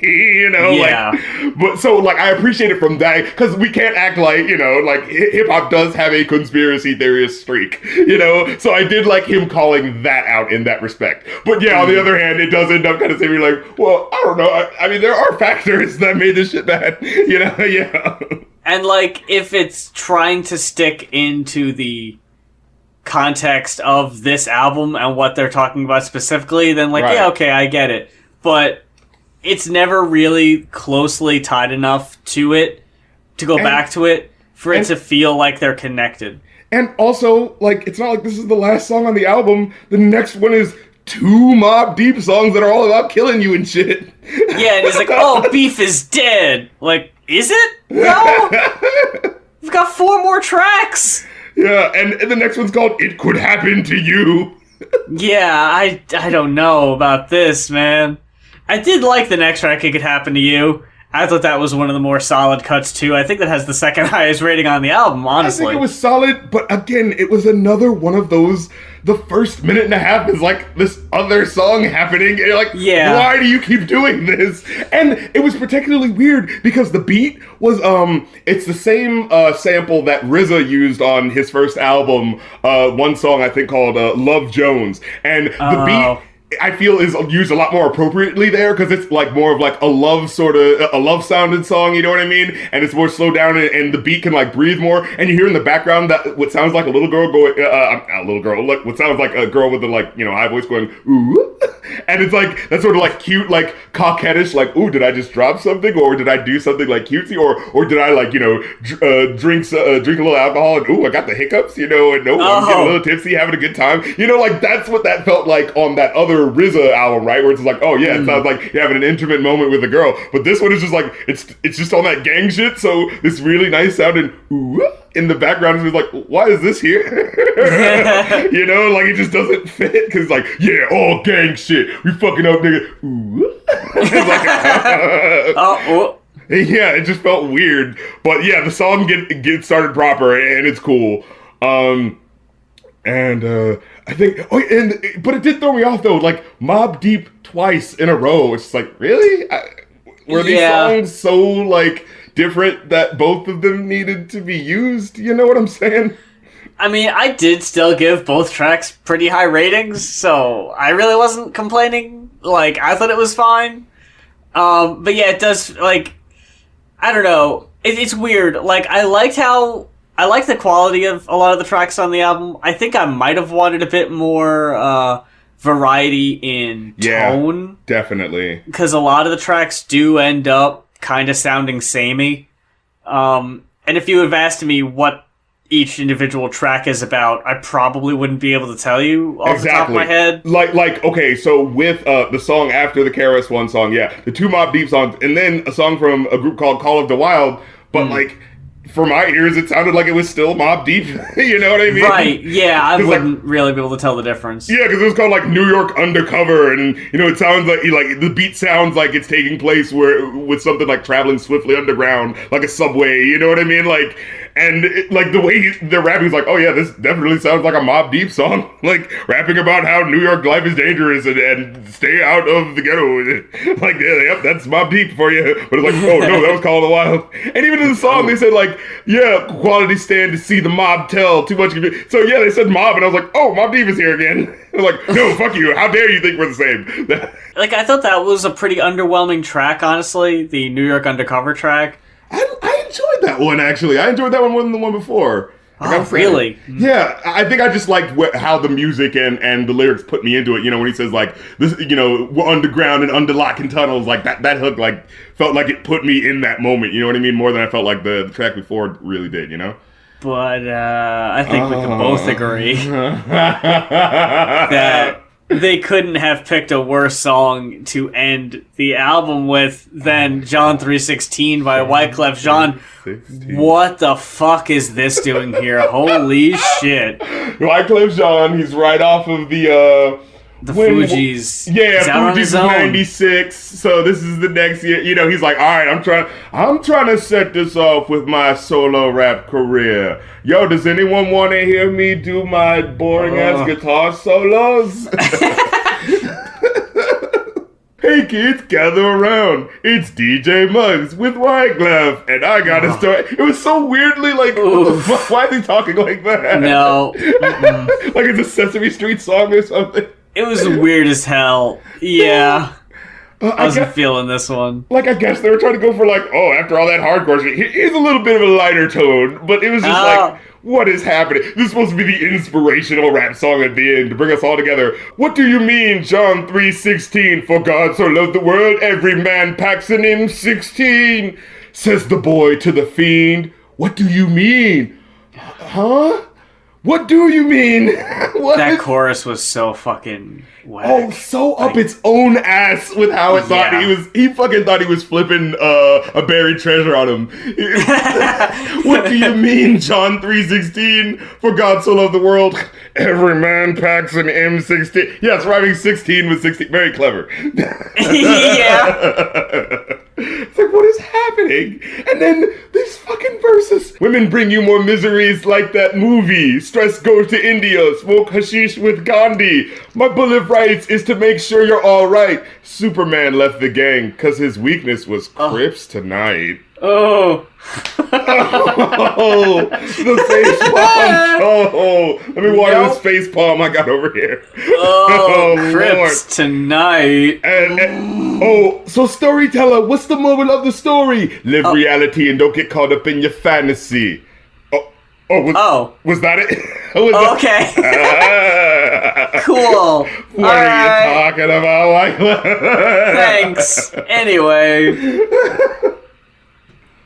[SPEAKER 2] but so like I appreciate it from that, because we can't act like, like hip hop does have a conspiracy theorist streak, so I did like him calling that out in that respect. But yeah, on the other hand, it does end up kind of saying like, well, I don't know. I mean, there are factors that made this shit bad, yeah.
[SPEAKER 1] And like, if it's trying to stick into the context of this album and what they're talking about specifically, then like, yeah, okay, I get it. But it's never really closely tied enough to it to go back to it for it to feel like they're connected.
[SPEAKER 2] And also, like, it's not like this is the last song on the album. The next one is 2 Mob Deep songs that are all about killing you and shit.
[SPEAKER 1] Yeah, and he's like, oh, beef is dead. Like, is it? No! We've got 4 more tracks!
[SPEAKER 2] Yeah, and the next one's called It Could Happen to You.
[SPEAKER 1] Yeah, I don't know about this, man. I did like the next track, It Could Happen to You. I thought that was one of the more solid cuts too. I think that has the second highest rating on the album, honestly.
[SPEAKER 2] I think it was solid, but again, it was another one of those, the first minute and a half is like this other song happening, and you're like, why do you keep doing this? And it was particularly weird because the beat was, it's the same sample that RZA used on his first album, one song I think called Love Jones, and the beat, I feel, is used a lot more appropriately there because it's like more of like a love sounded song, you know what I mean? And it's more slowed down, and the beat can like breathe more. And you hear in the background that what sounds like a little girl going, look, what sounds like a girl with a like, you know, high voice going, ooh. And it's like, that sort of like cute, like coquettish, like, ooh, did I just drop something? Or did I do something like cutesy? Or did I like, you know, drink a little alcohol and ooh, I got the hiccups, you know, and I'm getting a little tipsy, having a good time. You know, like that's what that felt like on that other RZA album, right? Where it's like, oh yeah, it sounds like you're having an intimate moment with a girl. But this one is just like, it's just on that gang shit. So this really nice sounding ooh in the background is like, why is this here? You know, like it just doesn't fit because it's like, yeah, all gang shit. We fucking up, nigga. Ooh. It's like, yeah, it just felt weird. But yeah, the song get started proper and it's cool. I think, but it did throw me off though. Like Mobb Deep twice in a row. It's like, really? Were these songs so like different that both of them needed to be used? You know what I'm saying?
[SPEAKER 1] I mean, I did still give both tracks pretty high ratings, so I really wasn't complaining. Like, I thought it was fine. But yeah, it does, like, I don't know. It's weird. Like, I like the quality of a lot of the tracks on the album. I think I might have wanted a bit more variety in tone.
[SPEAKER 2] Yeah, definitely.
[SPEAKER 1] Because a lot of the tracks do end up kind of sounding samey. And if you have asked me what each individual track is about, I probably wouldn't be able to tell you off the top of my head.
[SPEAKER 2] Like okay, so with the song after the KRS-ONE song, the two Mobb Deep songs, and then a song from a group called Call of the Wild, but like, for my ears, it sounded like it was still Mobb Deep. You know what I mean?
[SPEAKER 1] Right, yeah, I wouldn't really be able to tell the difference.
[SPEAKER 2] Yeah, because it was called like New York Undercover, and you know, it sounds like the beat sounds like it's taking place with something like traveling swiftly underground, like a subway, you know what I mean? Like, and like the way they're rapping is like, oh yeah, this definitely sounds like a Mobb Deep song, like rapping about how New York life is dangerous and stay out of the ghetto. Like, yep, that's Mobb Deep for you. But it's like, oh no, that was Call of the Wild. And even in the song, they said like, yeah, quality stand to see the mob tell, too much. So yeah, they said mob, and I was like, oh, Mobb Deep is here again. I was like, no, fuck you. How dare you think we're the same?
[SPEAKER 1] Like, I thought that was a pretty underwhelming track, honestly, the New York Undercover track.
[SPEAKER 2] I enjoyed that one, actually. I enjoyed that one more than the one before.
[SPEAKER 1] Oh, really?
[SPEAKER 2] Yeah, I think I just liked how the music and the lyrics put me into it. You know, when he says like this, you know, we're underground and under lock and tunnels, like that hook like felt like it put me in that moment. You know what I mean? More than I felt like the track before really did. You know.
[SPEAKER 1] But I think we can both agree that they couldn't have picked a worse song to end the album with than John 3:16 by Wyclef Jean. What the fuck is this doing here? Holy shit.
[SPEAKER 2] Wyclef Jean, he's right off of the
[SPEAKER 1] Fugees.
[SPEAKER 2] Yeah, Fugees is 96. So this is the next year. You know, he's like, all right, I'm trying to set this off with my solo rap career. Yo, does anyone want to hear me do my boring ass guitar solos? Hey kids, gather around. It's DJ Muggs with Wyclef, and I got a story. It was so weirdly like, why is he talking like that?
[SPEAKER 1] No.
[SPEAKER 2] Like it's a Sesame Street song or something.
[SPEAKER 1] It was weird as hell. Yeah. I wasn't feeling this one.
[SPEAKER 2] Like, I guess they were trying to go for like, oh, after all that hardcore shit, here's a little bit of a lighter tone, but it was just like, what is happening? This is supposed to be the inspirational rap song at the end to bring us all together. What do you mean, John 3:16? For God so loved the world, every man packs an M16, says the boy to the fiend. What do you mean? Huh? What do you mean?
[SPEAKER 1] That chorus was so fucking whack.
[SPEAKER 2] Oh, so up its own ass with how it thought he fucking thought he was flipping a buried treasure on him. What do you mean, John 3:16? For God so loved the world, every man packs an M16. Yeah, it's rhyming 16 with 16. Very clever.
[SPEAKER 1] Yeah.
[SPEAKER 2] It's like, what is happening? And then these fucking verses. Women bring you more miseries like that movie. Stress goes to India. Smoke hashish with Gandhi. My Bill of Rights is to make sure you're alright. Superman left the gang because his weakness was Crips tonight.
[SPEAKER 1] Oh.
[SPEAKER 2] Oh, the face palm. Oh, let me water this face palm I got over here.
[SPEAKER 1] Oh, Crips tonight.
[SPEAKER 2] And so storyteller, what's the moral of the story? Live reality and don't get caught up in your fantasy. Was that it?
[SPEAKER 1] Okay. Cool.
[SPEAKER 2] What are you talking about, Michael?
[SPEAKER 1] Thanks. Anyway.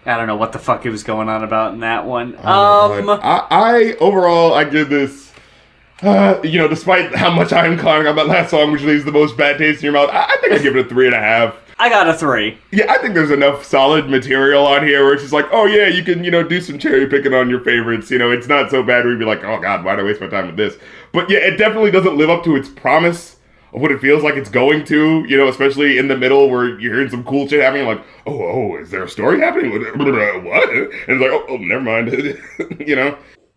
[SPEAKER 1] I don't know what the fuck he was going on about in that one.
[SPEAKER 2] I overall, I give this, despite how much I'm clowning on that last song, which leaves the most bad taste in your mouth, I think I give it a 3.5.
[SPEAKER 1] I got a 3.
[SPEAKER 2] Yeah, I think there's enough solid material on here where it's just like, oh yeah, you can, do some cherry picking on your favorites. It's not so bad where you'd be like, oh god, why'd I waste my time with this? But yeah, it definitely doesn't live up to its promise of what it feels like it's going to, especially in the middle where you're hearing some cool shit happening, like, oh, is there a story happening? What? And it's like, oh never mind,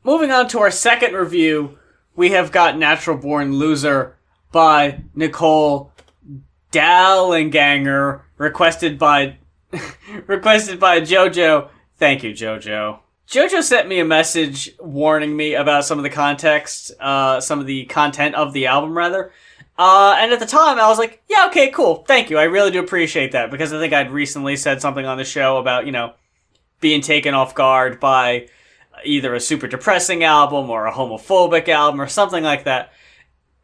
[SPEAKER 1] Moving on to our second review, we have got Natural Born Loser by Nicole Dollanganger, requested by Jojo. Thank you, Jojo. Jojo sent me a message warning me about some of the content of the album, rather. And at the time, I was like, yeah, okay, cool. Thank you. I really do appreciate that, because I think I'd recently said something on the show about, being taken off guard by either a super depressing album or a homophobic album or something like that.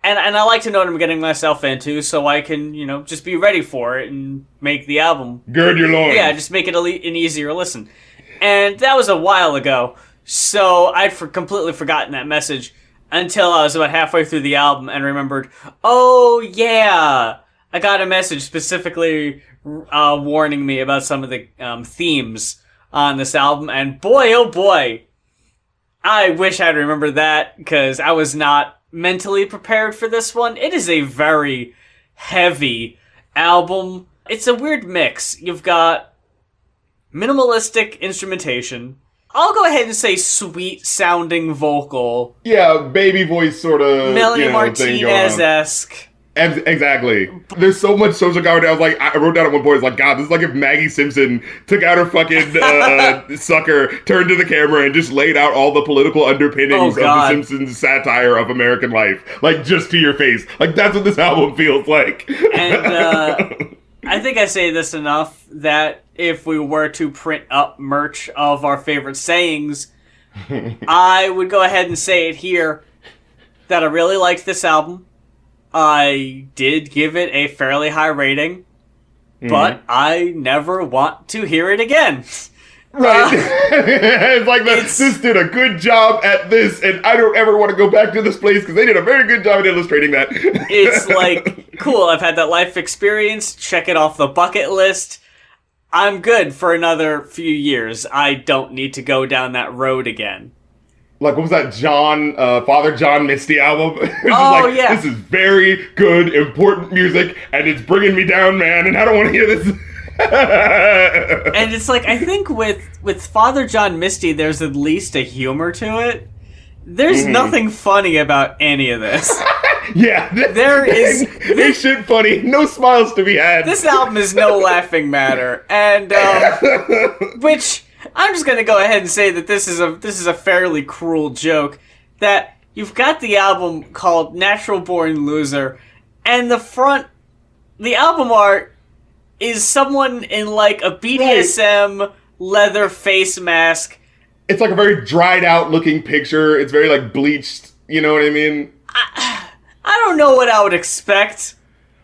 [SPEAKER 1] And I like to know what I'm getting myself into so I can, just be ready for it and make the album.
[SPEAKER 2] Gird your loins.
[SPEAKER 1] Yeah, just make it an easier listen. And that was a while ago, so I'd completely forgotten that message. Until I was about halfway through the album and remembered, oh yeah, I got a message specifically warning me about some of the themes on this album, and boy oh boy, I wish I'd remembered that, because I was not mentally prepared for this one. It is a very heavy album. It's a weird mix. You've got minimalistic instrumentation, I'll go ahead and say sweet-sounding vocal.
[SPEAKER 2] Yeah, baby voice sort of,
[SPEAKER 1] Melanie Martinez-esque.
[SPEAKER 2] Exactly. There's so much social comedy. I wrote down at one point, it's like, God, this is like if Maggie Simpson took out her fucking sucker, turned to the camera, and just laid out all the political underpinnings of the Simpsons satire of American life. Like, just to your face. Like, that's what this album feels like.
[SPEAKER 1] And, I think I say this enough that if we were to print up merch of our favorite sayings, I would go ahead and say it here that I really liked this album. I did give it a fairly high rating, but I never want to hear it again.
[SPEAKER 2] Right. It's like this did a good job at this, and I don't ever want to go back to this place because they did a very good job at illustrating that.
[SPEAKER 1] It's like, cool, I've had that life experience, check it off the bucket list. I'm good for another few years. I don't need to go down that road again.
[SPEAKER 2] Like, what was that Father John Misty album?
[SPEAKER 1] Yeah.
[SPEAKER 2] This is very good, important music, and it's bringing me down, man, and I don't want to hear this.
[SPEAKER 1] And it's like, I think with Father John Misty, there's at least a humor to it. There's nothing funny about any of this.
[SPEAKER 2] Yeah. This shit funny. No smiles to be had.
[SPEAKER 1] This album is no laughing matter. And, which, I'm just gonna go ahead and say that this is a fairly cruel joke. That you've got the album called Natural Born Loser, and the album art is someone in like a BDSM leather face mask.
[SPEAKER 2] It's like a very dried out looking picture. It's very like bleached. You know what I mean?
[SPEAKER 1] I don't know what I would expect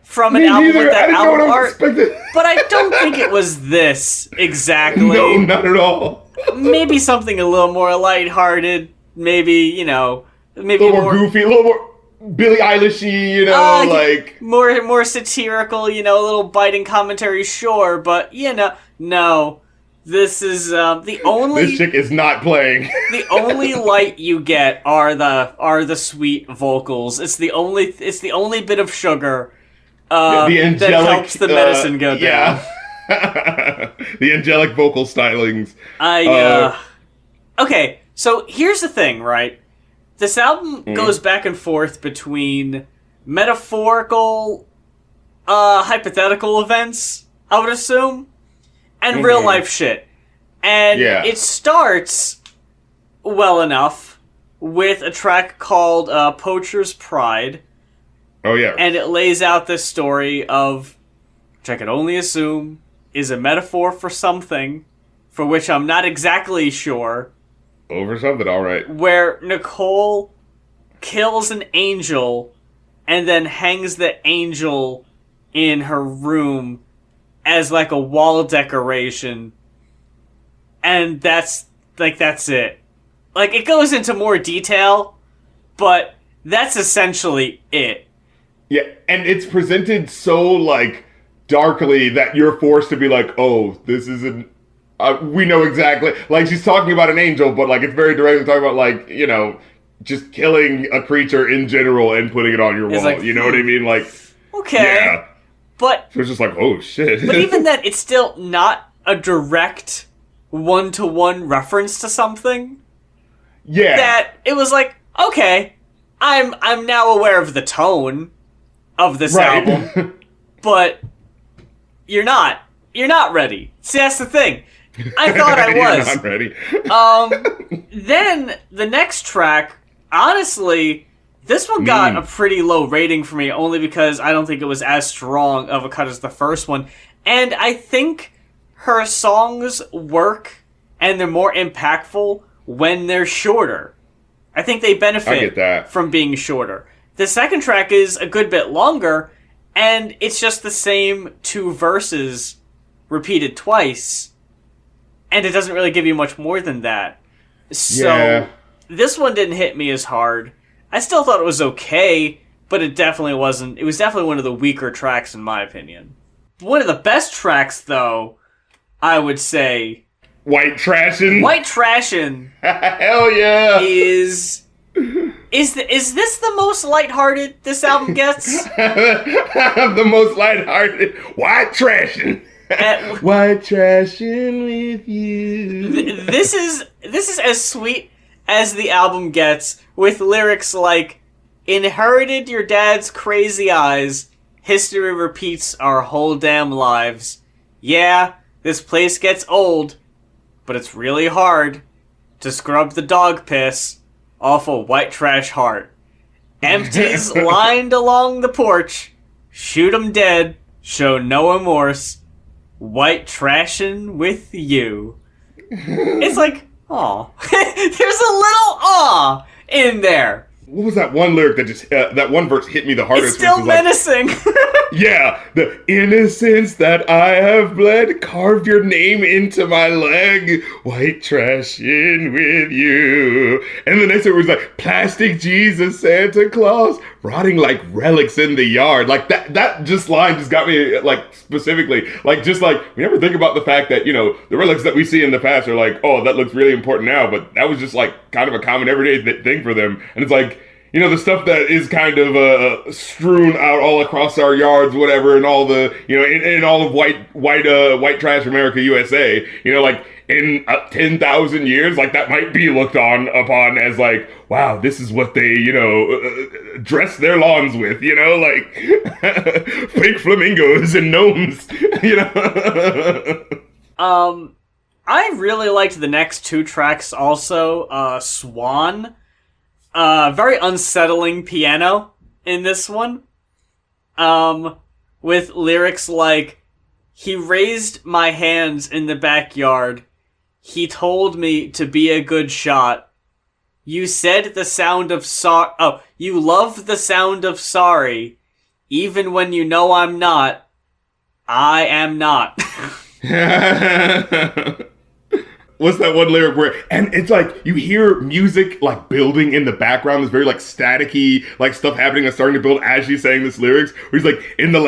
[SPEAKER 1] from an album with that album art, but I don't think it was this exactly.
[SPEAKER 2] No, not at all.
[SPEAKER 1] Maybe something a little more lighthearted. Maybe
[SPEAKER 2] a little more goofy, a little more Billie Eilish-y, like
[SPEAKER 1] more satirical, a little biting commentary, sure, but no. This is the only.
[SPEAKER 2] This chick is not playing.
[SPEAKER 1] The only light you get are the sweet vocals. It's the only bit of sugar
[SPEAKER 2] the angelic,
[SPEAKER 1] that helps the medicine go down.
[SPEAKER 2] Yeah. The angelic vocal stylings.
[SPEAKER 1] Okay, so here's the thing, right? This album goes back and forth between metaphorical, hypothetical events, I would assume, and real life shit. And it starts well enough with a track called Poacher's Pride.
[SPEAKER 2] Oh, yeah.
[SPEAKER 1] And it lays out this story of, which I can only assume is a metaphor for something, for which I'm not exactly sure.
[SPEAKER 2] Over something, alright.
[SPEAKER 1] Where Nicole kills an angel and then hangs the angel in her room as like a wall decoration. And that's it. Like, it goes into more detail, but that's essentially it.
[SPEAKER 2] Yeah, and it's presented so, like, darkly that you're forced to be like, oh, this isn't... we know exactly... Like, she's talking about an angel, but, like, it's very directly talking about, like, you know, just killing a creature in general and putting it on your wall. Like, you know what I mean? Like,
[SPEAKER 1] okay.
[SPEAKER 2] Yeah.
[SPEAKER 1] But...
[SPEAKER 2] So it's just like, oh, shit.
[SPEAKER 1] But even then, it's still not a direct one-to-one reference to something.
[SPEAKER 2] Yeah.
[SPEAKER 1] That it was like, okay, I'm now aware of the tone of this album, but you're not ready. See, that's the thing. I thought I was.
[SPEAKER 2] You're not ready.
[SPEAKER 1] Then the next track, honestly, this one got a pretty low rating for me, only because I don't think it was as strong of a cut as the first one, and I think her songs work and they're more impactful when they're shorter. I think they benefit from being shorter. The second track is a good bit longer, and it's just the same two verses repeated twice, and it doesn't really give you much more than that. So, this one didn't hit me as hard. I still thought it was okay, but it definitely wasn't. It was definitely one of the weaker tracks, in my opinion. One of the best tracks, though, I would say...
[SPEAKER 2] White Trashin'?
[SPEAKER 1] White Trashin'.
[SPEAKER 2] Hell yeah!
[SPEAKER 1] Is this the most lighthearted this album gets?
[SPEAKER 2] The most lighthearted. White Trashin'. White Trashin' with you.
[SPEAKER 1] This is as sweet as the album gets, with lyrics like, inherited your dad's crazy eyes, history repeats our whole damn lives. Yeah, this place gets old, but it's really hard to scrub the dog piss off a white trash heart. Empties lined along the porch, shoot 'em dead, show no remorse, white trashin' with you. It's like, aw. There's a little aw in there.
[SPEAKER 2] What was that one lyric that just, that one verse hit me the hardest?
[SPEAKER 1] It's still menacing.
[SPEAKER 2] Yeah, the innocence that I have bled, carved your name into my leg, white trash in with you. And the next one was like, plastic Jesus, Santa Claus, rotting like relics in the yard. Like that just line just got me, like, specifically, like, just like, we never think about the fact that, you know, the relics that we see in the past are like, oh, that looks really important now, but that was just like kind of a common everyday thing for them. And it's like, you know, the stuff that is kind of strewn out all across our yards, whatever, and all the, you know, in all of white trash America, USA, you know, like, in 10,000 years, like, that might be looked upon as like, wow, this is what they, you know, dress their lawns with, you know, like, fake flamingos and gnomes, you know.
[SPEAKER 1] I really liked the next two tracks also, Swan. Very unsettling piano in this one. With lyrics like, he raised my hands in the backyard. He told me to be a good shot. You said the sound of you love the sound of sorry. Even when you know I'm not, I am not.
[SPEAKER 2] What's that one lyric where, and it's like, you hear music, like, building in the background, this very, like, staticky, like, stuff happening that's starting to build as she's saying this lyrics, where he's like, in the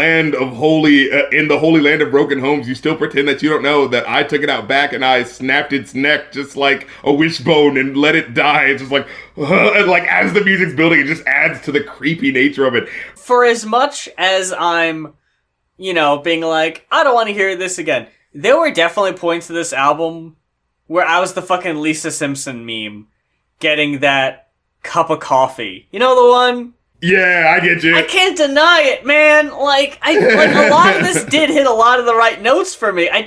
[SPEAKER 2] holy land of broken homes, you still pretend that you don't know that I took it out back and I snapped its neck just like a wishbone and let it die. It's just like, and like, as the music's building, it just adds to the creepy nature of it.
[SPEAKER 1] For as much as I'm being like, I don't want to hear this again. There were definitely points to this album where I was the fucking Lisa Simpson meme, getting that cup of coffee. You know the one?
[SPEAKER 2] Yeah, I get you.
[SPEAKER 1] I can't deny it, man. A lot of this did hit a lot of the right notes for me. I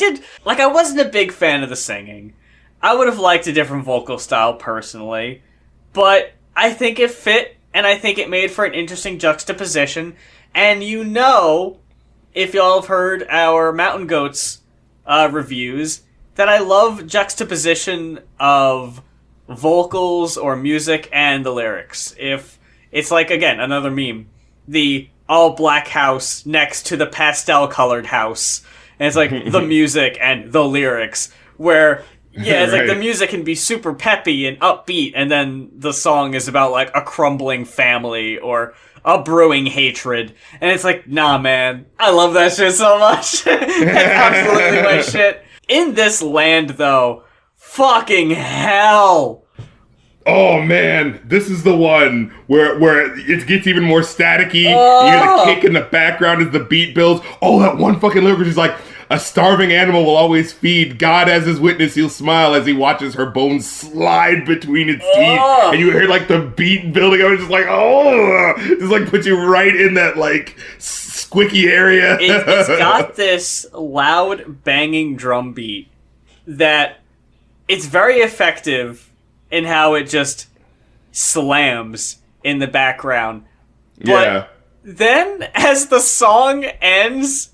[SPEAKER 1] wasn't a big fan of the singing. I would have liked a different vocal style personally, but I think it fit, and I think it made for an interesting juxtaposition. And if y'all have heard our Mountain Goats reviews, that I love juxtaposition of vocals or music and the lyrics. If it's like, again, another meme, the all-black house next to the pastel-colored house, and it's like the music and the lyrics, where... Yeah, it's right. Like the music can be super peppy and upbeat, and then the song is about, like, a crumbling family or a brewing hatred. And it's like, nah, man, I love that shit so much. That's absolutely my shit. In this land, though, fucking hell.
[SPEAKER 2] Oh, man, this is the one where it gets even more staticky. You hear the kick in the background as the beat builds. Oh, that one fucking lyric is like... A starving animal will always feed. God as his witness, he'll smile as he watches her bones slide between its teeth. And you hear, like, the beat building. I was just like, just, like, put you right in that, like, squicky area.
[SPEAKER 1] It's got this loud, banging drum beat that it's very effective in how it just slams in the background. But then, as the song ends,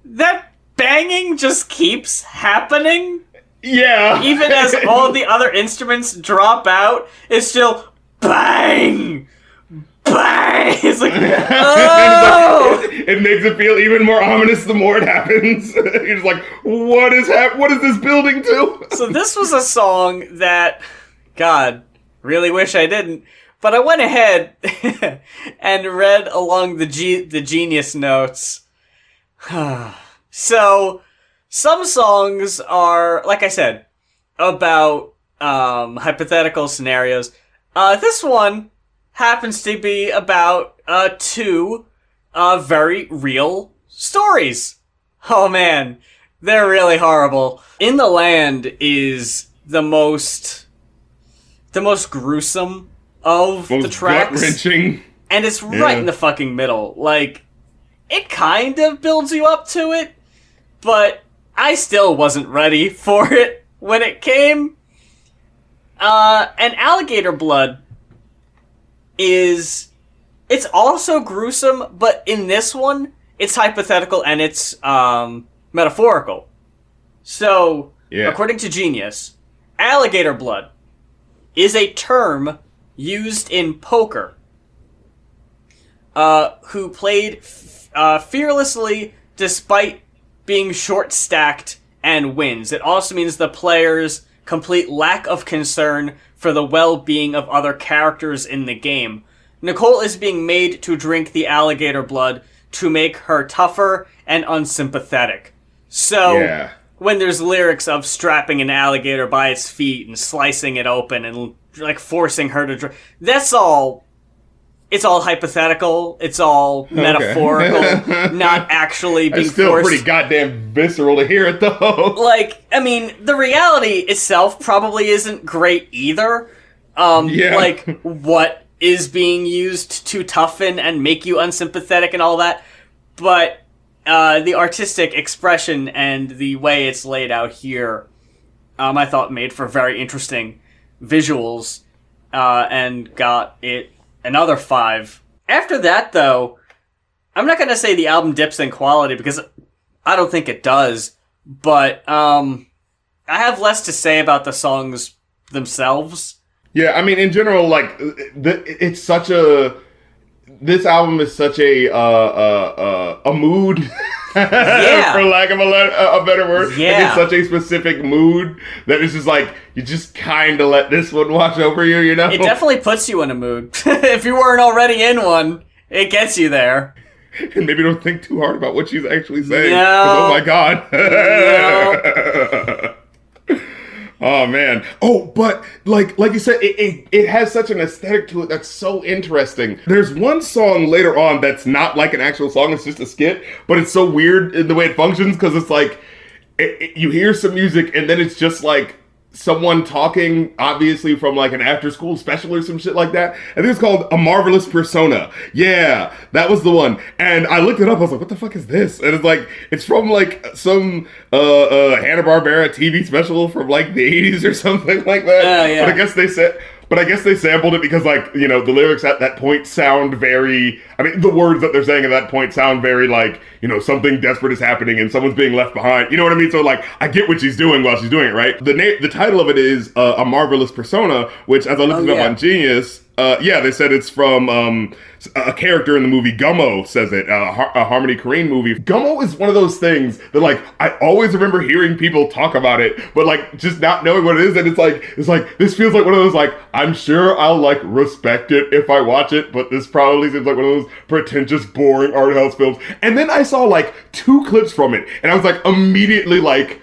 [SPEAKER 1] that banging just keeps happening.
[SPEAKER 2] Yeah.
[SPEAKER 1] Even as all the other instruments drop out, it's still bang! Bang! It's like, oh!
[SPEAKER 2] It makes it feel even more ominous the more it happens. You're just like, what is this building to?
[SPEAKER 1] So this was a song that, God, really wish I didn't, but I went ahead and read along the Genius notes. So, some songs are, like I said, about hypothetical scenarios. This one happens to be about two very real stories. Oh man, they're really horrible. In the Land is the most gruesome of the tracks.
[SPEAKER 2] Gut-wrenching.
[SPEAKER 1] And it's right in the fucking middle. Like, it kind of builds you up to it, but I still wasn't ready for it when it came. And Alligator Blood it's also gruesome, but in this one, it's hypothetical and it's metaphorical. So, according to Genius, Alligator Blood is a term used in poker, who played fearlessly despite being short-stacked and wins. It also means the player's complete lack of concern for the well-being of other characters in the game. Nicole is being made to drink the alligator blood to make her tougher and unsympathetic. So, when there's lyrics of strapping an alligator by its feet and slicing it open and, like, forcing her to drink, that's all... It's all hypothetical. It's all metaphorical. Not actually being
[SPEAKER 2] forced. It's still pretty goddamn visceral to hear it, though.
[SPEAKER 1] Like, I mean, the reality itself probably isn't great either. Like, what is being used to toughen and make you unsympathetic and all that. But the artistic expression and the way it's laid out here, I thought made for very interesting visuals, and got it another 5. After that, though, I'm not going to say the album dips in quality, because I don't think it does, but I have less to say about the songs themselves.
[SPEAKER 2] Yeah, I mean, in general, like, it's such a... This album is such a mood, for lack of a better word.
[SPEAKER 1] Yeah.
[SPEAKER 2] Like, it's such a specific mood that it's just like, you just kind of let this one wash over you, you know?
[SPEAKER 1] It definitely puts you in a mood. If you weren't already in one, it gets you there.
[SPEAKER 2] And maybe don't think too hard about what she's actually saying.
[SPEAKER 1] No.
[SPEAKER 2] Oh my god.
[SPEAKER 1] No.
[SPEAKER 2] Oh man. Oh, but like you said, it has such an aesthetic to it that's so interesting. There's one song later on that's not like an actual song; it's just a skit, but it's so weird in the way it functions because it's like you hear some music and then it's just like someone talking, obviously from like an after school special or some shit like that. I think it's called A Marvelous Persona. Yeah, that was the one. And I looked it up. I was like, what the fuck is this? And it's like, it's from like some Hanna-Barbera TV special from like the 80s or something like that.
[SPEAKER 1] Yeah.
[SPEAKER 2] But I guess they sampled it because, like, you know, the lyrics at that point sound very, I mean, the words that they're saying at that point sound very like, you know, something desperate is happening and someone's being left behind. You know what I mean? So, like, I get what she's doing while she's doing it, right? The title of it is A Marvelous Persona, which, as I looked it up on Genius, they said it's from a character in the movie Gummo says it, a Harmony Korine movie. Gummo is one of those things that, like, I always remember hearing people talk about it, but, like, just not knowing what it is. And it's like, this feels like one of those, like, I'm sure I'll, like, respect it if I watch it, but this probably seems like one of those pretentious, boring art house films. And then I saw, like, 2 clips from it, and I was, like, immediately, like,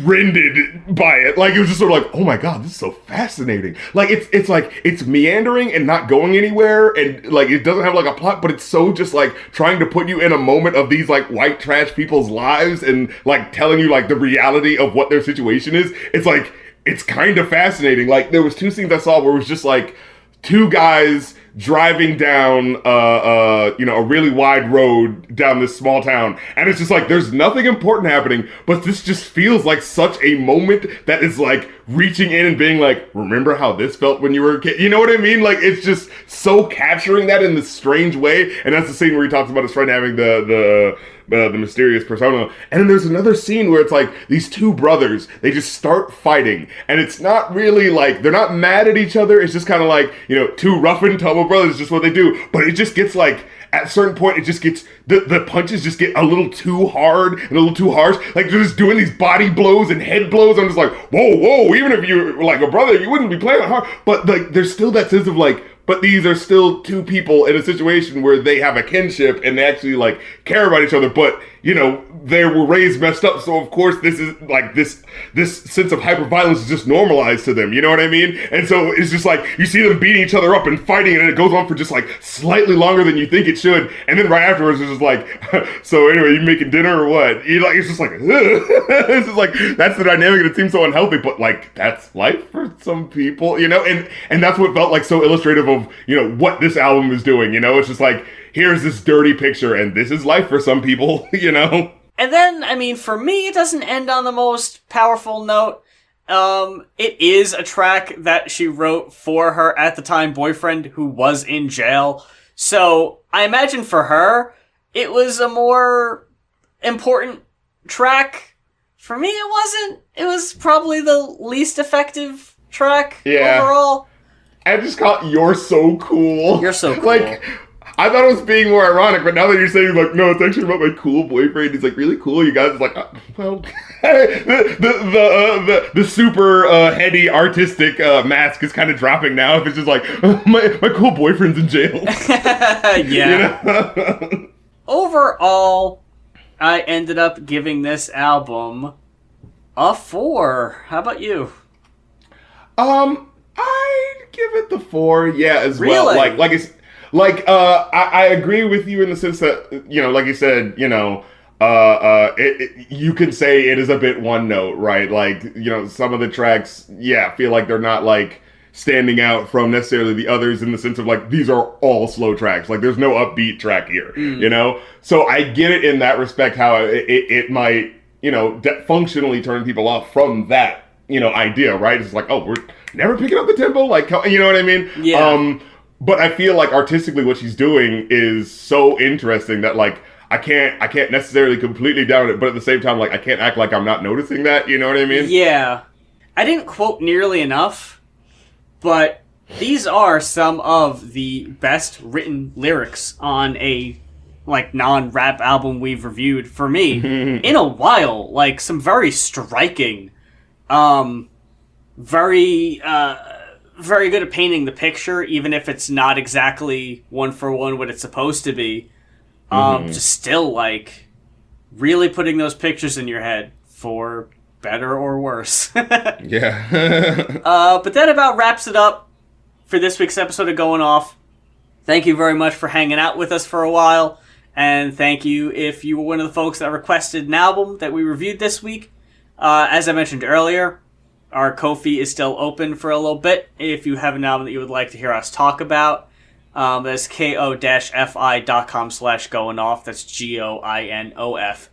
[SPEAKER 2] rended by it. Like, it was just sort of like, oh my god, this is so fascinating. Like, it's like, it's meandering and not going anywhere, and like, it doesn't have like a plot, but it's so just like trying to put you in a moment of these like white trash people's lives and like telling you like the reality of what their situation is. It's like, it's kind of fascinating. Like, there was 2 scenes I saw where it was just like 2 guys driving down a really wide road down this small town, and it's just like there's nothing important happening, but this just feels like such a moment that is like reaching in and being like, remember how this felt when you were a kid? You know what I mean? Like, it's just so capturing that in this strange way. And that's the scene where he talks about his friend having the mysterious persona. And then there's another scene where it's like these 2 brothers, they just start fighting, and it's not really like, they're not mad at each other, it's just kind of like, you know, 2 rough and tumble brothers, it's just what they do. But it just gets like, at a certain point, it just gets, the punches just get a little too hard and a little too harsh. Like, they're just doing these body blows and head blows. I'm just like, whoa, even if you were like a brother, you wouldn't be playing hard. But like, there's still that sense of like, but these are still 2 people in a situation where they have a kinship and they actually like care about each other. But, you know, they were raised messed up. So of course this is like, this sense of hyperviolence is just normalized to them. You know what I mean? And so it's just like, you see them beating each other up and fighting, and it goes on for just like slightly longer than you think it should. And then right afterwards it's just like, so anyway, you making dinner or what? You like, it's just like, it's just like, that's the dynamic, and it seems so unhealthy, but like, that's life for some people, you know? And that's what felt like so illustrative of, you know, what this album is doing. You know, it's just like, here's this dirty picture, and this is life for some people, you know?
[SPEAKER 1] And then, I mean, for me, it doesn't end on the most powerful note. It is a track that she wrote for her at the time boyfriend who was in jail. So I imagine for her, it was a more important track. For me, it wasn't. It was probably the least effective track overall.
[SPEAKER 2] I just caught "You're So Cool."
[SPEAKER 1] You're so cool.
[SPEAKER 2] Like, I thought it was being more ironic, but now that you're saying, like, no, it's actually about my cool boyfriend. He's like, really cool. You guys, it's like, well, the super heady artistic mask is kind of dropping now. If it's just like, my cool boyfriend's in jail.
[SPEAKER 1] Yeah.
[SPEAKER 2] You know?
[SPEAKER 1] Overall, I ended up giving this album a 4. How about you?
[SPEAKER 2] I'd give it the 4, as well.
[SPEAKER 1] Really?
[SPEAKER 2] I agree with you in the sense that, you know, like you said, you know, you can say it is a bit one note, right? Like, you know, some of the tracks, feel like they're not like standing out from necessarily the others in the sense of like, these are all slow tracks. Like, there's no upbeat track here, you know? So I get it in that respect, how it might, you know, functionally turn people off from that, you know, idea, right? It's like, oh, we're never picking up the tempo, like, you know what I mean?
[SPEAKER 1] Yeah.
[SPEAKER 2] But I feel like artistically what she's doing is so interesting that like I can't necessarily completely down it, but at the same time, like, I can't act like I'm not noticing that, you know what I mean?
[SPEAKER 1] Yeah. I didn't quote nearly enough, but these are some of the best written lyrics on a like non-rap album we've reviewed for me in a while. Like, some very striking, very good at painting the picture, even if it's not exactly one for one what it's supposed to be. Just still, like, really putting those pictures in your head for better or worse.
[SPEAKER 2] Yeah.
[SPEAKER 1] But that about wraps it up for this week's episode of Going Off. Thank you very much for hanging out with us for a while. And thank you if you were one of the folks that requested an album that we reviewed this week. As I mentioned earlier, our Ko-fi is still open for a little bit. If you have an album that you would like to hear us talk about, that's ko-fi.com/goinoff. That's GOINOFF.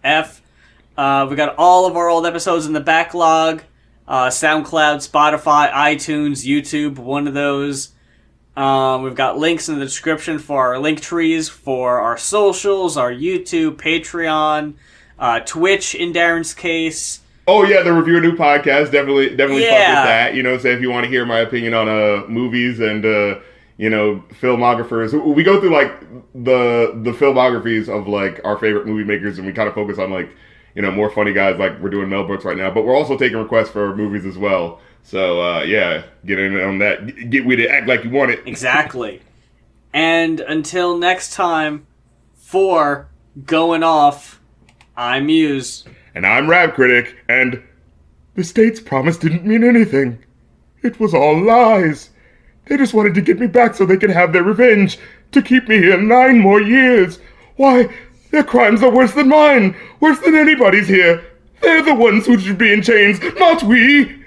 [SPEAKER 1] We got all of our old episodes in the backlog. SoundCloud, Spotify, iTunes, YouTube, one of those. We've got links in the description for our link trees, for our socials, our YouTube, Patreon, Twitch in Darren's case.
[SPEAKER 2] Oh yeah, the Review a New podcast, definitely fuck with
[SPEAKER 1] Yeah.
[SPEAKER 2] that. You know, say if you want to hear my opinion on movies and filmographers, we go through like the filmographies of like our favorite movie makers, and we kind of focus on like more funny guys. Like we're doing Mel Brooks right now, but we're also taking requests for movies as well. So yeah, get in on that. Get with it, act like you want it.
[SPEAKER 1] Exactly. And until next time, for Going Off, I'm Muse.
[SPEAKER 2] And I'm Rap Critic, and the state's promise didn't mean anything. It was all lies. They just wanted to get me back so they could have their revenge, to keep me here 9 more years. Why, their crimes are worse than mine, worse than anybody's here. They're the ones who should be in chains, not we.